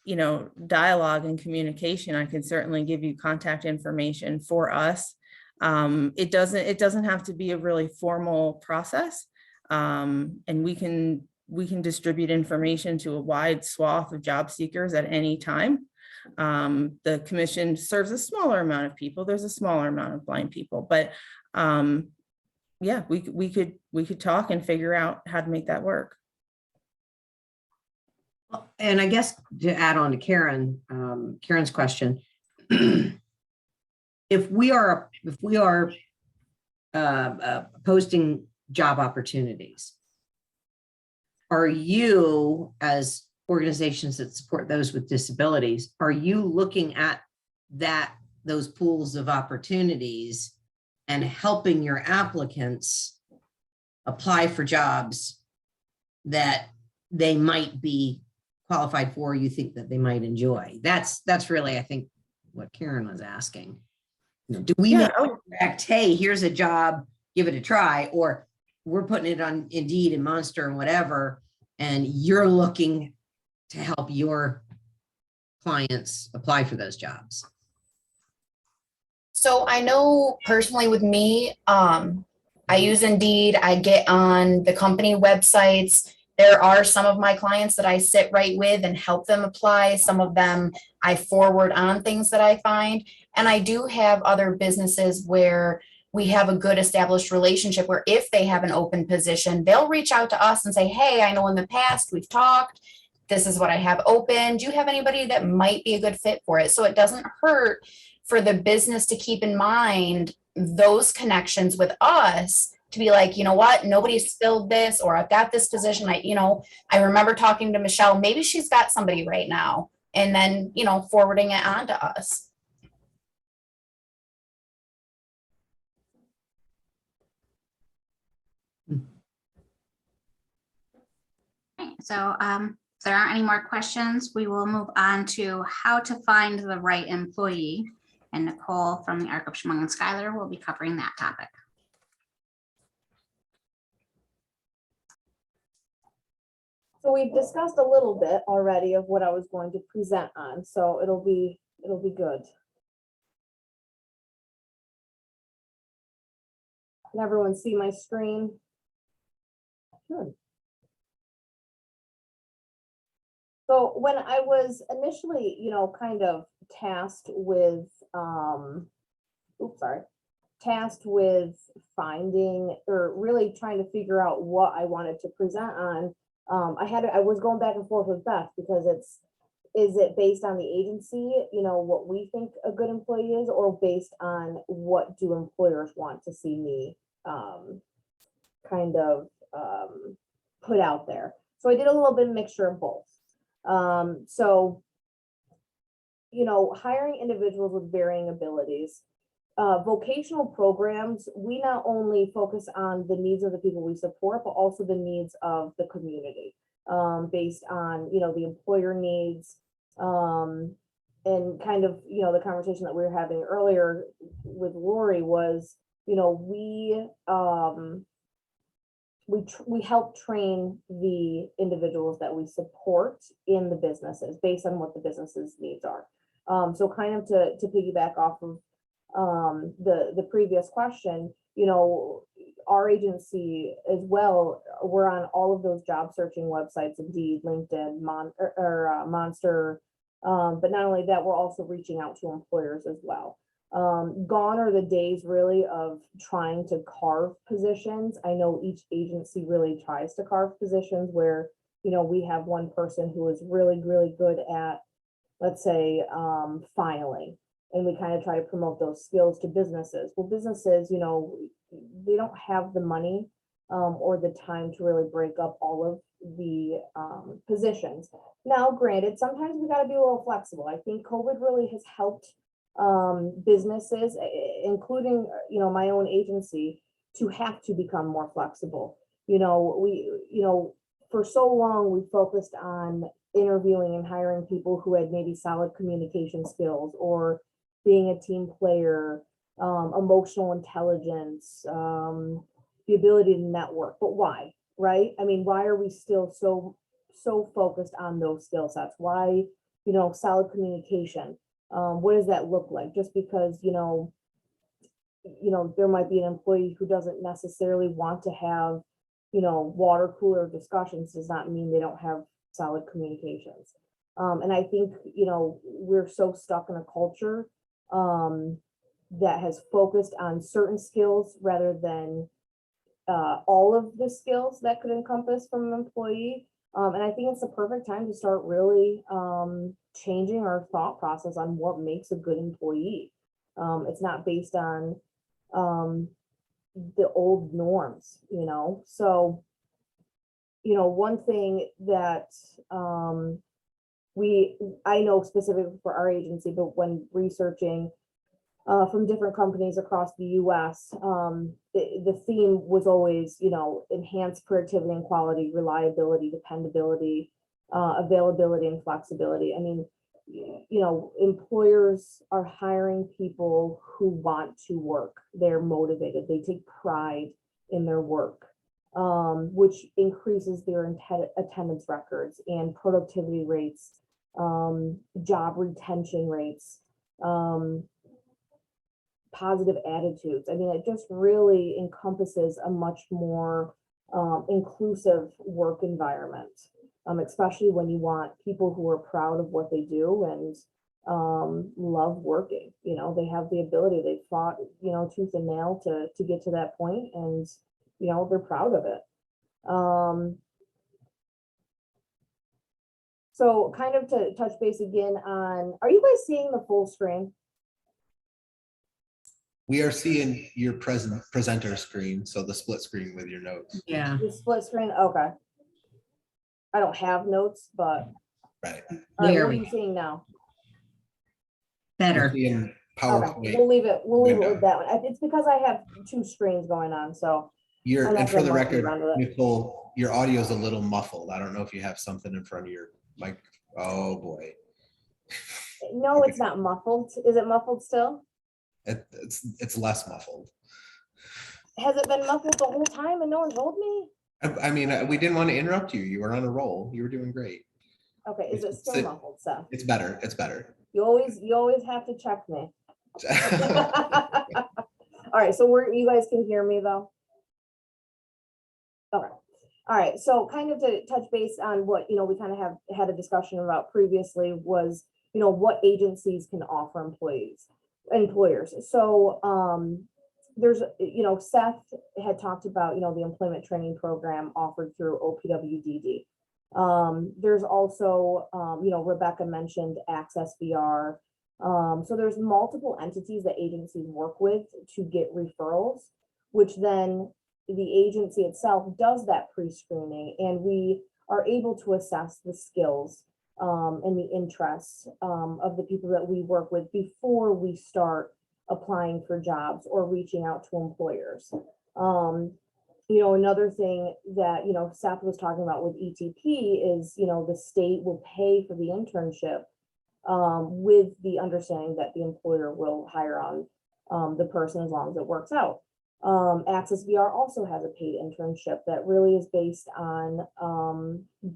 you know, dialogue and communication. I can certainly give you contact information for us. It doesn't have to be a really formal process. And we can distribute information to a wide swath of job seekers at any time. The commission serves a smaller amount of people. There's a smaller amount of blind people, but yeah, we could talk and figure out how to make that work. And I guess to add on to Karen's question, if we are posting job opportunities, are you, as organizations that support those with disabilities, are you looking at those pools of opportunities and helping your applicants apply for jobs that they might be qualified for, you think that they might enjoy? That's really, I think, what Karen was asking. You know, do we know, hey, here's a job, give it a try, or we're putting it on Indeed and Monster and whatever, and you're looking to help your clients apply for those jobs? So I know personally with me, I use Indeed, I get on the company websites. There are some of my clients that I sit right with and help them apply. Some of them I forward on things that I find. And I do have other businesses where we have a good established relationship where if they have an open position, they'll reach out to us and say, hey, I know in the past we've talked, this is what I have open. Do you have anybody that might be a good fit for it? So it doesn't hurt for the business to keep in mind those connections with us to be like, you know what, nobody's filled this, or I've got this position. I remember talking to Michelle, maybe she's got somebody right now and then, forwarding it on to us. Okay, so if there aren't any more questions, we will move on to how to find the right employee. And Nicole from the Arc of Chemung and Schuyler will be covering that topic. So we've discussed a little bit already of what I was going to present on, so it'll be good. Can everyone see my screen? Good. So when I was initially, kind of tasked with, tasked with finding or really trying to figure out what I wanted to present on, I was going back and forth with Beth because is it based on the agency, what we think a good employee is, or based on what do employers want to see me put out there. So I did a little bit of mixture of both. So, hiring individuals with varying abilities. Vocational programs, we not only focus on the needs of the people we support, but also the needs of the community, based on, the employer needs, and kind of, the conversation that we were having earlier with Lori was, we help train the individuals that we support in the businesses based on what the business's needs are. So kind of to piggyback off of the previous question, our agency as well, we're on all of those job searching websites, Indeed, LinkedIn, Monster, but not only that, we're also reaching out to employers as well. Gone are the days really of trying to carve positions. I know each agency really tries to carve positions where, we have one person who is really, really good at, let's say, filing, and we kind of try to promote those skills to businesses. Well, businesses, they don't have the money or the time to really break up all of the positions. Now, granted, sometimes we got to be a little flexible. I think COVID really has helped businesses, including, my own agency, to have to become more flexible. For so long, we focused on interviewing and hiring people who had maybe solid communication skills or being a team player, emotional intelligence, the ability to network. But why, right? I mean, why are we still so focused on those skill sets? Why, solid communication? What does that look like? Just because, there might be an employee who doesn't necessarily want to have, water cooler discussions does not mean they don't have solid communications. And I think, we're so stuck in a culture that has focused on certain skills rather than all of the skills that could encompass from an employee. And I think it's the perfect time to start really changing our thought process on what makes a good employee. It's not based on the old norms, So, one thing that I know specifically for our agency, but when researching from different companies across the US, the theme was always, enhanced productivity and quality, reliability, dependability, availability, and flexibility. I mean, employers are hiring people who want to work. They're motivated. They take pride in their work, which increases their attendance records and productivity rates, job retention rates, positive attitudes. I mean, it just really encompasses a much more inclusive work environment, especially when you want people who are proud of what they do and love working. They have the ability, they fought, tooth and nail to get to that point, and, they're proud of it. So kind of to touch base again on, are you guys seeing the full screen? We are seeing your presenter screen, so the split screen with your notes. Yeah. The split screen, okay. I don't have notes, but Right. All right, There what are we you go. seeing now? Better. In Okay, PowerPoint, we'll leave it window. with that one. It's because I have two screens going on, so. You're, I'm not and for gonna the monkey record, around with it. Nicole, your audio is a little muffled. I don't know if you have something in front of your mic. Oh, boy. No, it's not muffled. Is it muffled still? It's less muffled. Has it been muffled the whole time and no one told me? I mean, we didn't want to interrupt you. You were on a roll. You were doing great. Okay, is it still muffled, Seth? It's better. It's better. You always have to check me. All right, so you guys can hear me though? Okay, all right, so kind of to touch base on what, we kind of have had a discussion about previously was, what agencies can offer employers. So there's, Seth had talked about, the employment training program offered through OPWDD. There's also, Rebecca mentioned Access VR. So there's multiple entities that agencies work with to get referrals, which then the agency itself does that pre-screening, and we are able to assess the skills and the interests of the people that we work with before we start applying for jobs or reaching out to employers. Another thing that, Seth was talking about with ETP is, the state will pay for the internship with the understanding that the employer will hire on the person as long as it works out. Access VR also has a paid internship that really is based on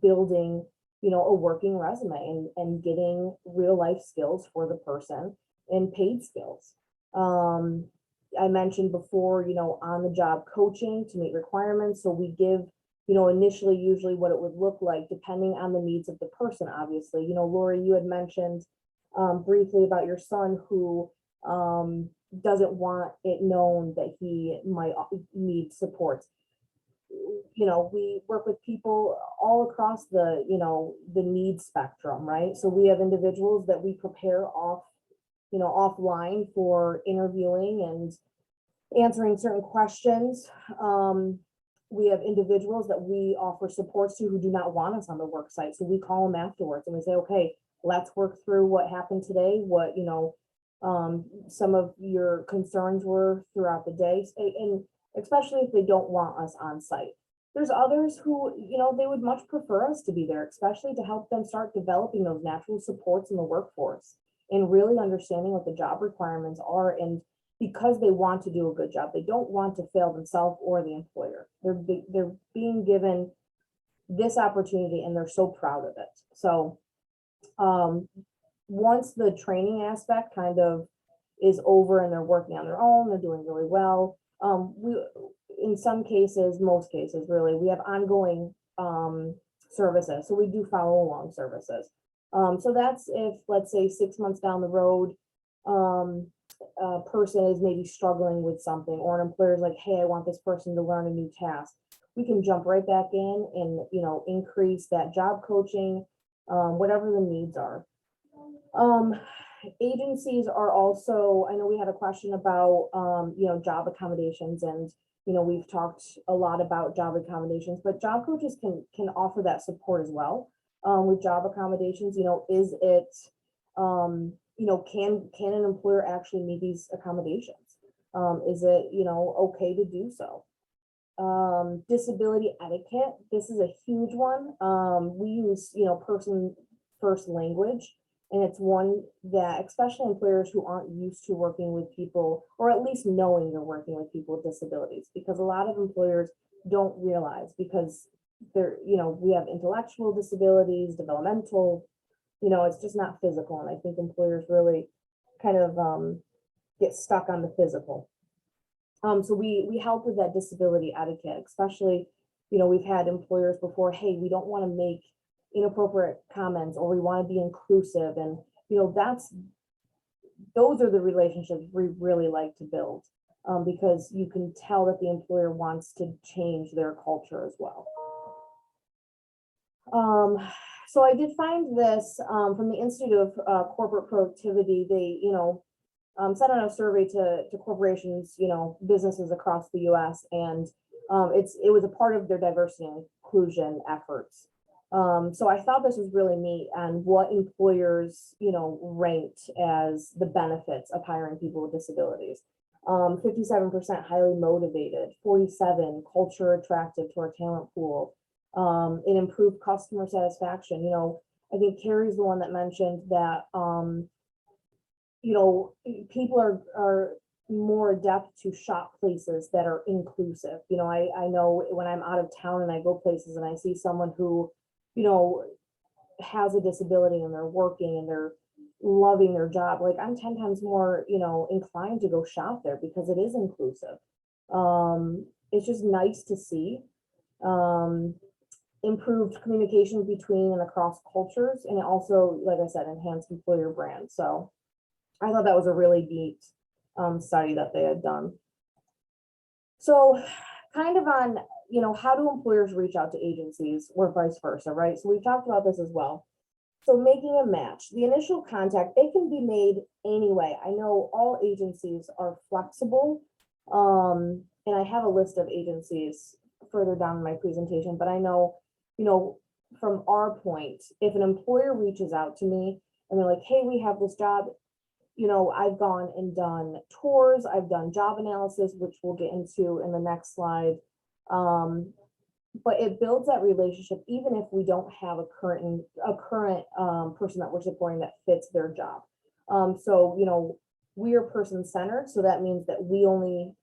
building, a working resume and getting real life skills for the person and paid skills. I mentioned before, on the job coaching to meet requirements. So we give, initially usually what it would look like depending on the needs of the person, obviously. Lori, you had mentioned briefly about your son who doesn't want it known that he might need support. We work with people all across the, the needs spectrum, right? So we have individuals that we prepare offline for interviewing and answering certain questions. We have individuals that we offer supports to who do not want us on the work site. So we call them afterwards and we say, okay, let's work through what happened today, what, some of your concerns were throughout the day, and especially if they don't want us on site. There's others who, they would much prefer us to be there, especially to help them start developing those natural supports in the workforce and really understanding what the job requirements are. And because they want to do a good job, they don't want to fail themselves or the employer. They're being given this opportunity and they're so proud of it. So once the training aspect kind of is over and they're working on their own, they're doing really well. In some cases, most cases really, we have ongoing services. So we do follow along services. So that's if, let's say 6 months down the road, a person is maybe struggling with something, or an employer is like, hey, I want this person to learn a new task. We can jump right back in and, increase that job coaching, whatever the needs are. Agencies are also, I know we had a question about, job accommodations, and, we've talked a lot about job accommodations, but job coaches can offer that support as well. With job accommodations, is it, can an employer actually meet these accommodations? Is it, okay to do so? Disability etiquette, this is a huge one. We use, person first language, and it's one that especially employers who aren't used to working with people, or at least knowing they're working with people with disabilities, because a lot of employers don't realize, because they're, we have intellectual disabilities, developmental, it's just not physical. And I think employers really kind of get stuck on the physical. So we help with that disability etiquette, especially, we've had employers before, hey, we don't want to make inappropriate comments, or we want to be inclusive. And, those are the relationships we really like to build, because you can tell that the employer wants to change their culture as well. So I did find this from the Institute of Corporate Productivity. They, sent out a survey to corporations, businesses across the US, and it was a part of their diversity and inclusion efforts. So I thought this was really neat on what employers, ranked as the benefits of hiring people with disabilities. 57% highly motivated, 47 culture attractive to our talent pool, it improved customer satisfaction. I think Carrie's the one that mentioned that, people are more adept to shop places that are inclusive. I know when I'm out of town and I go places and I see someone who, has a disability and they're working and they're loving their job, like I'm 10 times more, inclined to go shop there because it is inclusive. It's just nice to see. Improved communication between and across cultures, and it also, like I said, enhanced employer brand. So I thought that was a really neat study that they had done. So kind of on, how do employers reach out to agencies or vice versa, right? So we've talked about this as well. So making a match, the initial contact, it can be made anyway. I know all agencies are flexible. And I have a list of agencies further down in my presentation, but I know, from our point, if an employer reaches out to me and they're like, hey, we have this job, I've gone and done tours, I've done job analysis, which we'll get into in the next slide. But it builds that relationship, even if we don't have a current person that we're supporting that fits their job. So, we are person-centered. So that means that we only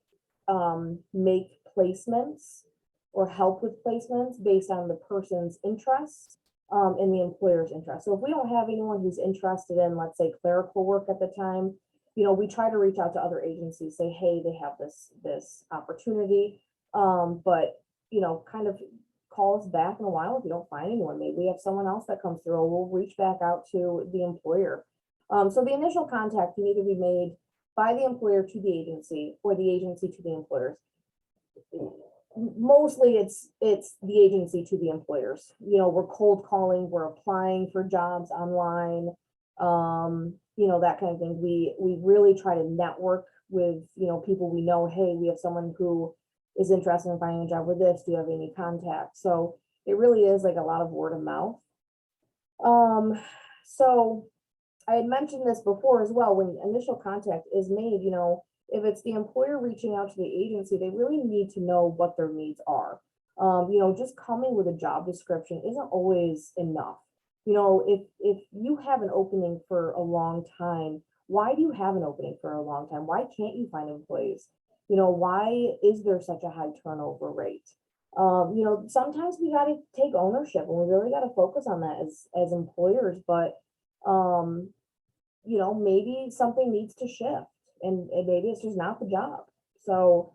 make placements or help with placements based on the person's interests and the employer's interest. So if we don't have anyone who's interested in, let's say, clerical work at the time, we try to reach out to other agencies, say, hey, they have this opportunity, but kind of call us back in a while if you don't find anyone. Maybe we have someone else that comes through, or we'll reach back out to the employer. So the initial contact can either be made by the employer to the agency or the agency to the employers. Mostly it's the agency to the employers. We're cold calling, we're applying for jobs online, that kind of thing. We really try to network with, people we know. Hey, we have someone who is interested in finding a job with this. Do you have any contacts? So it really is like a lot of word of mouth. So I had mentioned this before as well. When initial contact is made, if it's the employer reaching out to the agency, they really need to know what their needs are. Just coming with a job description isn't always enough. If you have an opening for a long time, why do you have an opening for a long time? Why can't you find employees? Why is there such a high turnover rate? Sometimes we got to take ownership, and we really got to focus on that as employers, but maybe something needs to shift, and maybe it's just not the job. So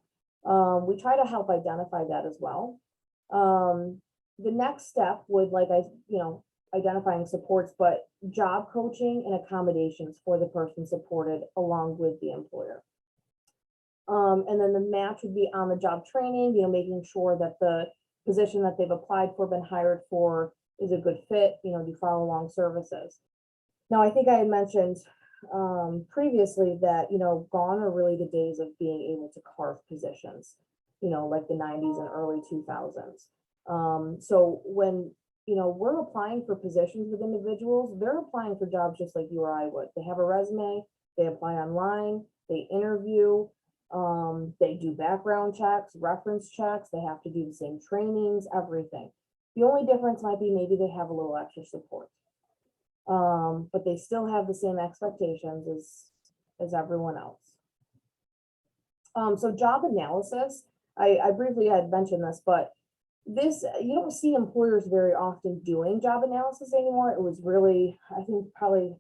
we try to help identify that as well. The next step would, identifying supports, but job coaching and accommodations for the person supported along with the employer. And then the match would be on the job training, making sure that the position that they've applied for, been hired for, is a good fit, do follow along services. Now, I think I had mentioned previously that, gone are really the days of being able to carve positions, like the 90s and early 2000s. So when, we're applying for positions with individuals, they're applying for jobs just like you or I would. They have a resume, they apply online, they interview, they do background checks, reference checks, they have to do the same trainings, everything. The only difference might be maybe they have a little extra support. But they still have the same expectations as everyone else. So job analysis, I briefly had mentioned this, but this, you don't see employers very often doing job analysis anymore. It was really, I think probably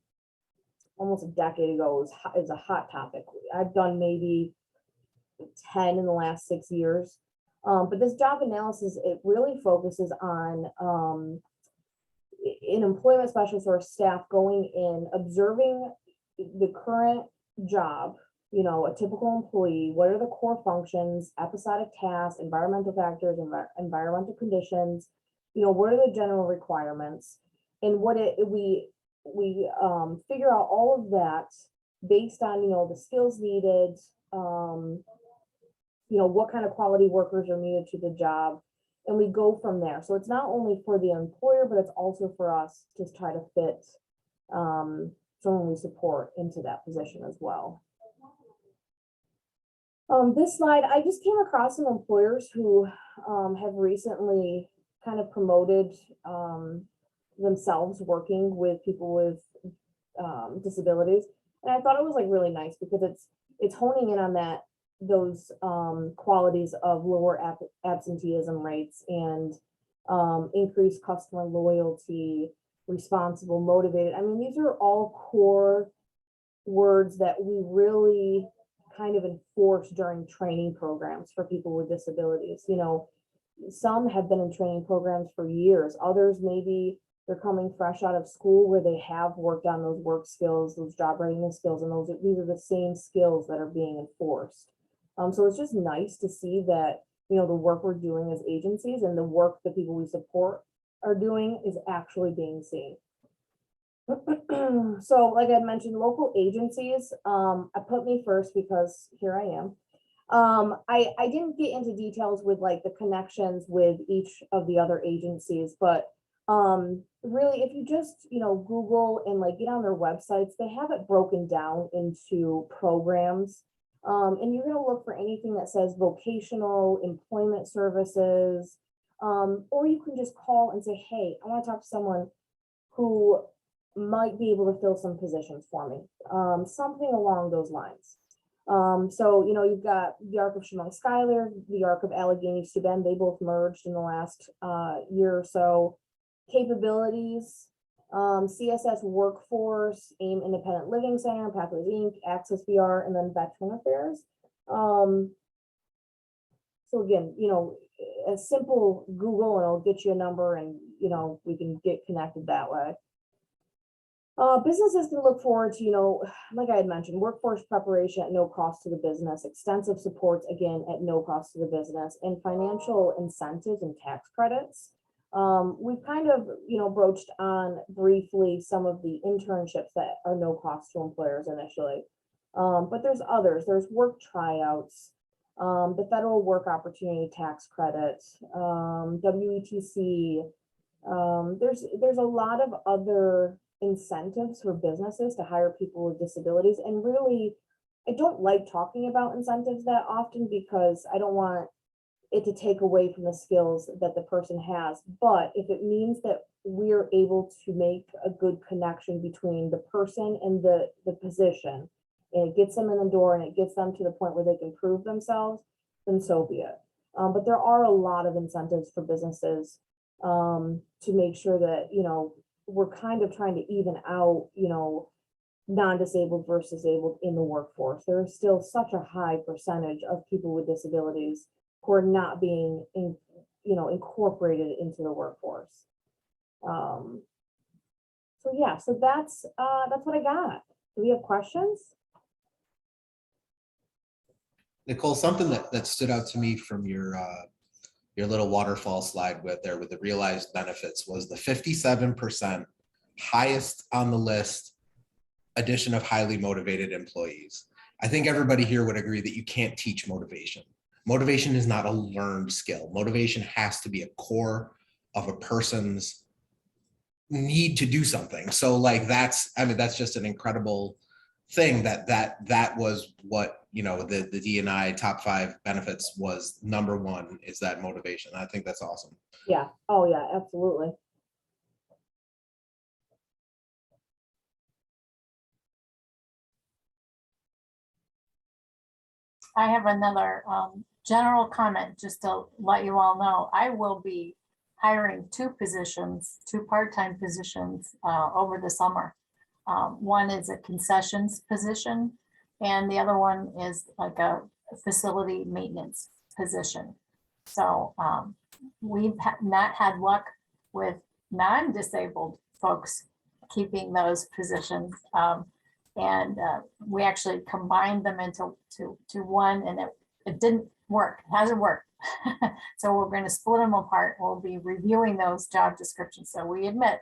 almost a decade ago, it was a hot topic. I've done maybe 10 in the last 6 years. But this job analysis, it really focuses on an employment specialist or staff going in, observing the current job, a typical employee, what are the core functions, episodic tasks, environmental factors, environmental conditions, what are the general requirements, and we figure out all of that based on, the skills needed, what kind of quality workers are needed to the job. and we go from there. So it's not only for the employer, but it's also for us to try to fit someone we support into that position as well. This slide, I just came across some employers who have recently kind of promoted themselves working with people with disabilities. And I thought it was like really nice because it's honing in on those qualities of lower absenteeism rates and increased customer loyalty, responsible, motivated. I mean, these are all core words that we really kind of enforce during training programs for people with disabilities. You know, some have been in training programs for years. Others, maybe they're coming fresh out of school where they have worked on those work skills, those job readiness skills, and these are the same skills that are being enforced. So it's just nice to see that, you know, the work we're doing as agencies and the work that people we support are doing is actually being seen. So like I mentioned, local agencies, I put me first because here I am. I didn't get into details with like the connections with each of the other agencies, but really, if you just, you know, Google and like get on their websites, they have it broken down into programs. And you're going to look for anything that says vocational employment services, or you can just call and say, hey, I want to talk to someone who might be able to fill some positions for me, something along those lines. So, you know, you've got the Arc of Chemung Schuyler, the Arc of Allegheny Steuben, they both merged in the last year or so. Capabilities, CSS Workforce, AIM Independent Living Center, Pathways Inc., Access VR, and then Veteran Affairs. So again, you know, a simple Google and it'll get you a number and, you know, we can get connected that way. Businesses can look forward to, you know, like I had mentioned, workforce preparation at no cost to the business, extensive supports, again, at no cost to the business, and financial incentives and tax credits. We've kind of, you know, broached on briefly some of the internships that are no cost to employers initially. But there's others. There's work tryouts, the federal work opportunity tax credit, WETC. There's a lot of other incentives for businesses to hire people with disabilities. And really, I don't like talking about incentives that often because I don't want it to take away from the skills that the person has. But if it means that we're able to make a good connection between the person and the position, and it gets them in the door and it gets them to the point where they can prove themselves, then so be it. But there are a lot of incentives for businesses to make sure that, you know, we're kind of trying to even out, you know, non-disabled versus disabled in the workforce. There is still such a high percentage of people with disabilities who are not being, incorporated into the workforce. So yeah, so that's what I got. Do we have questions? Nicole, something that stood out to me from your little waterfall slide with the realized benefits was the 57% highest on the list addition of highly motivated employees. I think everybody here would agree that you can't teach motivation. Motivation is not a learned skill. Motivation has to be a core of a person's need to do something. So like that's just an incredible thing that was what, you know, the D&I top 5 benefits was number 1 is that motivation. I think that's awesome. Yeah. Oh yeah, absolutely. I have another general comment just to let you all know. I will be hiring 2 part-time positions over the summer. One is a concessions position and the other one is like a facility maintenance position. So we've not had luck with non-disabled folks keeping those positions. And we actually combined them into one, and it didn't work. It hasn't worked. So we're going to split them apart. We'll be reviewing those job descriptions. So we admit,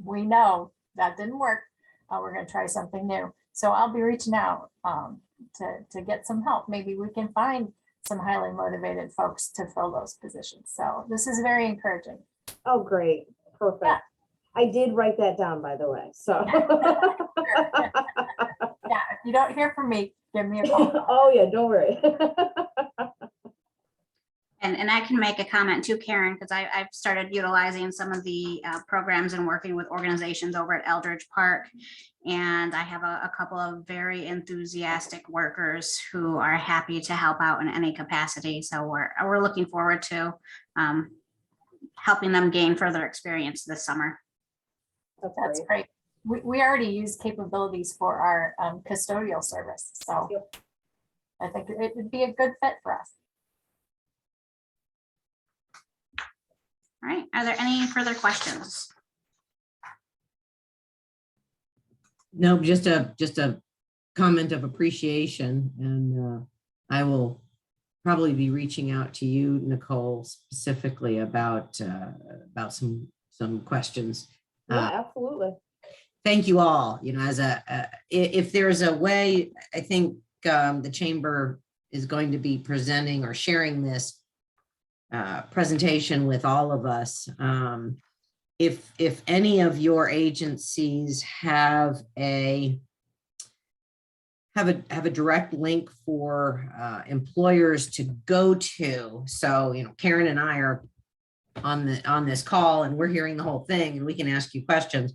we know that didn't work. We're going to try something new. So I'll be reaching out to get some help. Maybe we can find some highly motivated folks to fill those positions. So this is very encouraging. Oh, great. Perfect. Yeah. I did write that down, by the way, so. Yeah, if you don't hear from me, give me a call. Oh, yeah, don't worry. And I can make a comment too, Karen, because I've started utilizing some of the programs and working with organizations over at Eldridge Park. And I have a couple of very enthusiastic workers who are happy to help out in any capacity. So we're looking forward to helping them gain further experience this summer. That's great. We already use capabilities for our custodial service. So Yep. I think it would be a good fit for us. All right, are there any further questions? No, just a comment of appreciation, and I will probably be reaching out to you, Nicole, specifically about some questions. Yeah, absolutely. Thank you all. You know, if there's a way, I think the chamber is going to be presenting or sharing this presentation with all of us. If any of your agencies have a direct link for employers to go to, so you know, Karen and I are on this call and we're hearing the whole thing and we can ask you questions.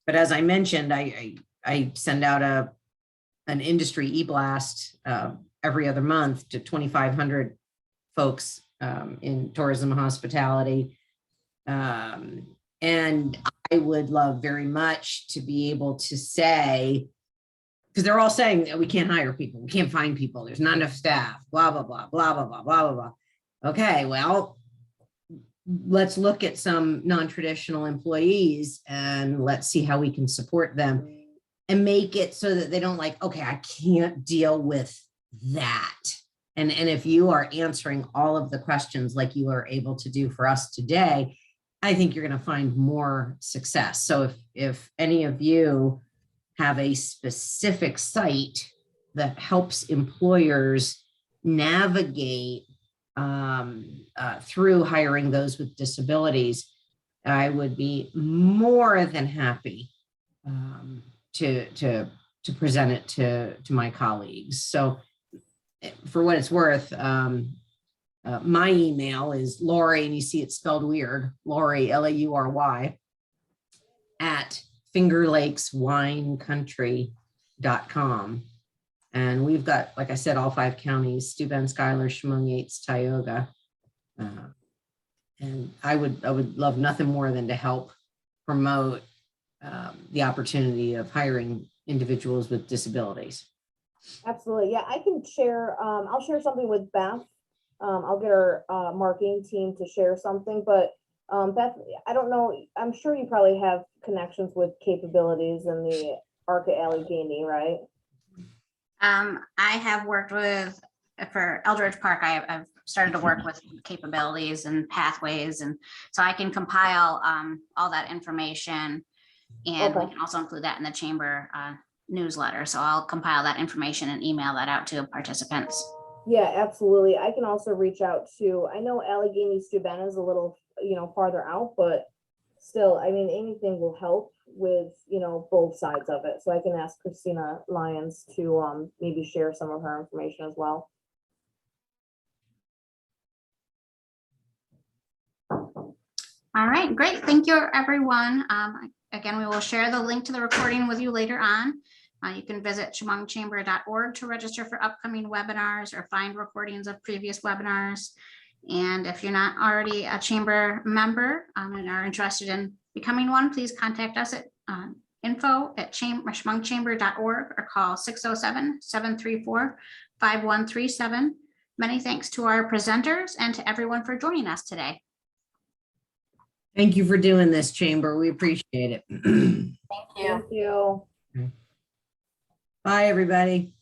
But as I mentioned, I send out an industry e-blast every other month to 2,500 folks in tourism and hospitality. And I would love very much to be able to say, because they're all saying that we can't hire people, we can't find people, there's not enough staff, blah, blah, blah, blah, blah, blah, blah, blah, blah. Okay, well, let's look at some non-traditional employees and let's see how we can support them and make it so that they don't like, okay, I can't deal with that. And if you are answering all of the questions like you are able to do for us today, I think you're going to find more success. So if any of you have a specific site that helps employers navigate through hiring those with disabilities, I would be more than happy to present it to my colleagues. So for what it's worth, my email is Lori, and you see it spelled weird, Lori, L-A-U-R-Y, at fingerlakeswinecountry.com. And we've got, like I said, all 5 counties, Steuben, Schuyler, Chemung, Yates, Tioga. And I would love nothing more than to help promote the opportunity of hiring individuals with disabilities. Absolutely. Yeah, I can share, I'll share something with Beth. I'll get our marketing team to share something, but Beth, I don't know, I'm sure you probably have connections with capabilities in the Arca Allegheny, right? I have worked with, for Eldridge Park, I've started to work with capabilities and pathways, and so I can compile all that information, and we Okay. can also include that in the chamber newsletter. So I'll compile that information and email that out to participants. Yeah, absolutely. I can also reach out to, I know Allegheny Steuben is a little, farther out, but still, I mean, anything will help with, both sides of it. So I can ask Christina Lyons to maybe share some of her information as well. All right, great. Thank you, everyone. Again, we will share the link to the recording with you later on. You can visit chemungchamber.org to register for upcoming webinars or find recordings of previous webinars. And if you're not already a chamber member and are interested in becoming one, please contact us at info@chemungchamber.org or call 607-734-5137. Many thanks to our presenters and to everyone for joining us today. Thank you for doing this, Chamber. We appreciate it. Thank you. Thank you. Bye, everybody.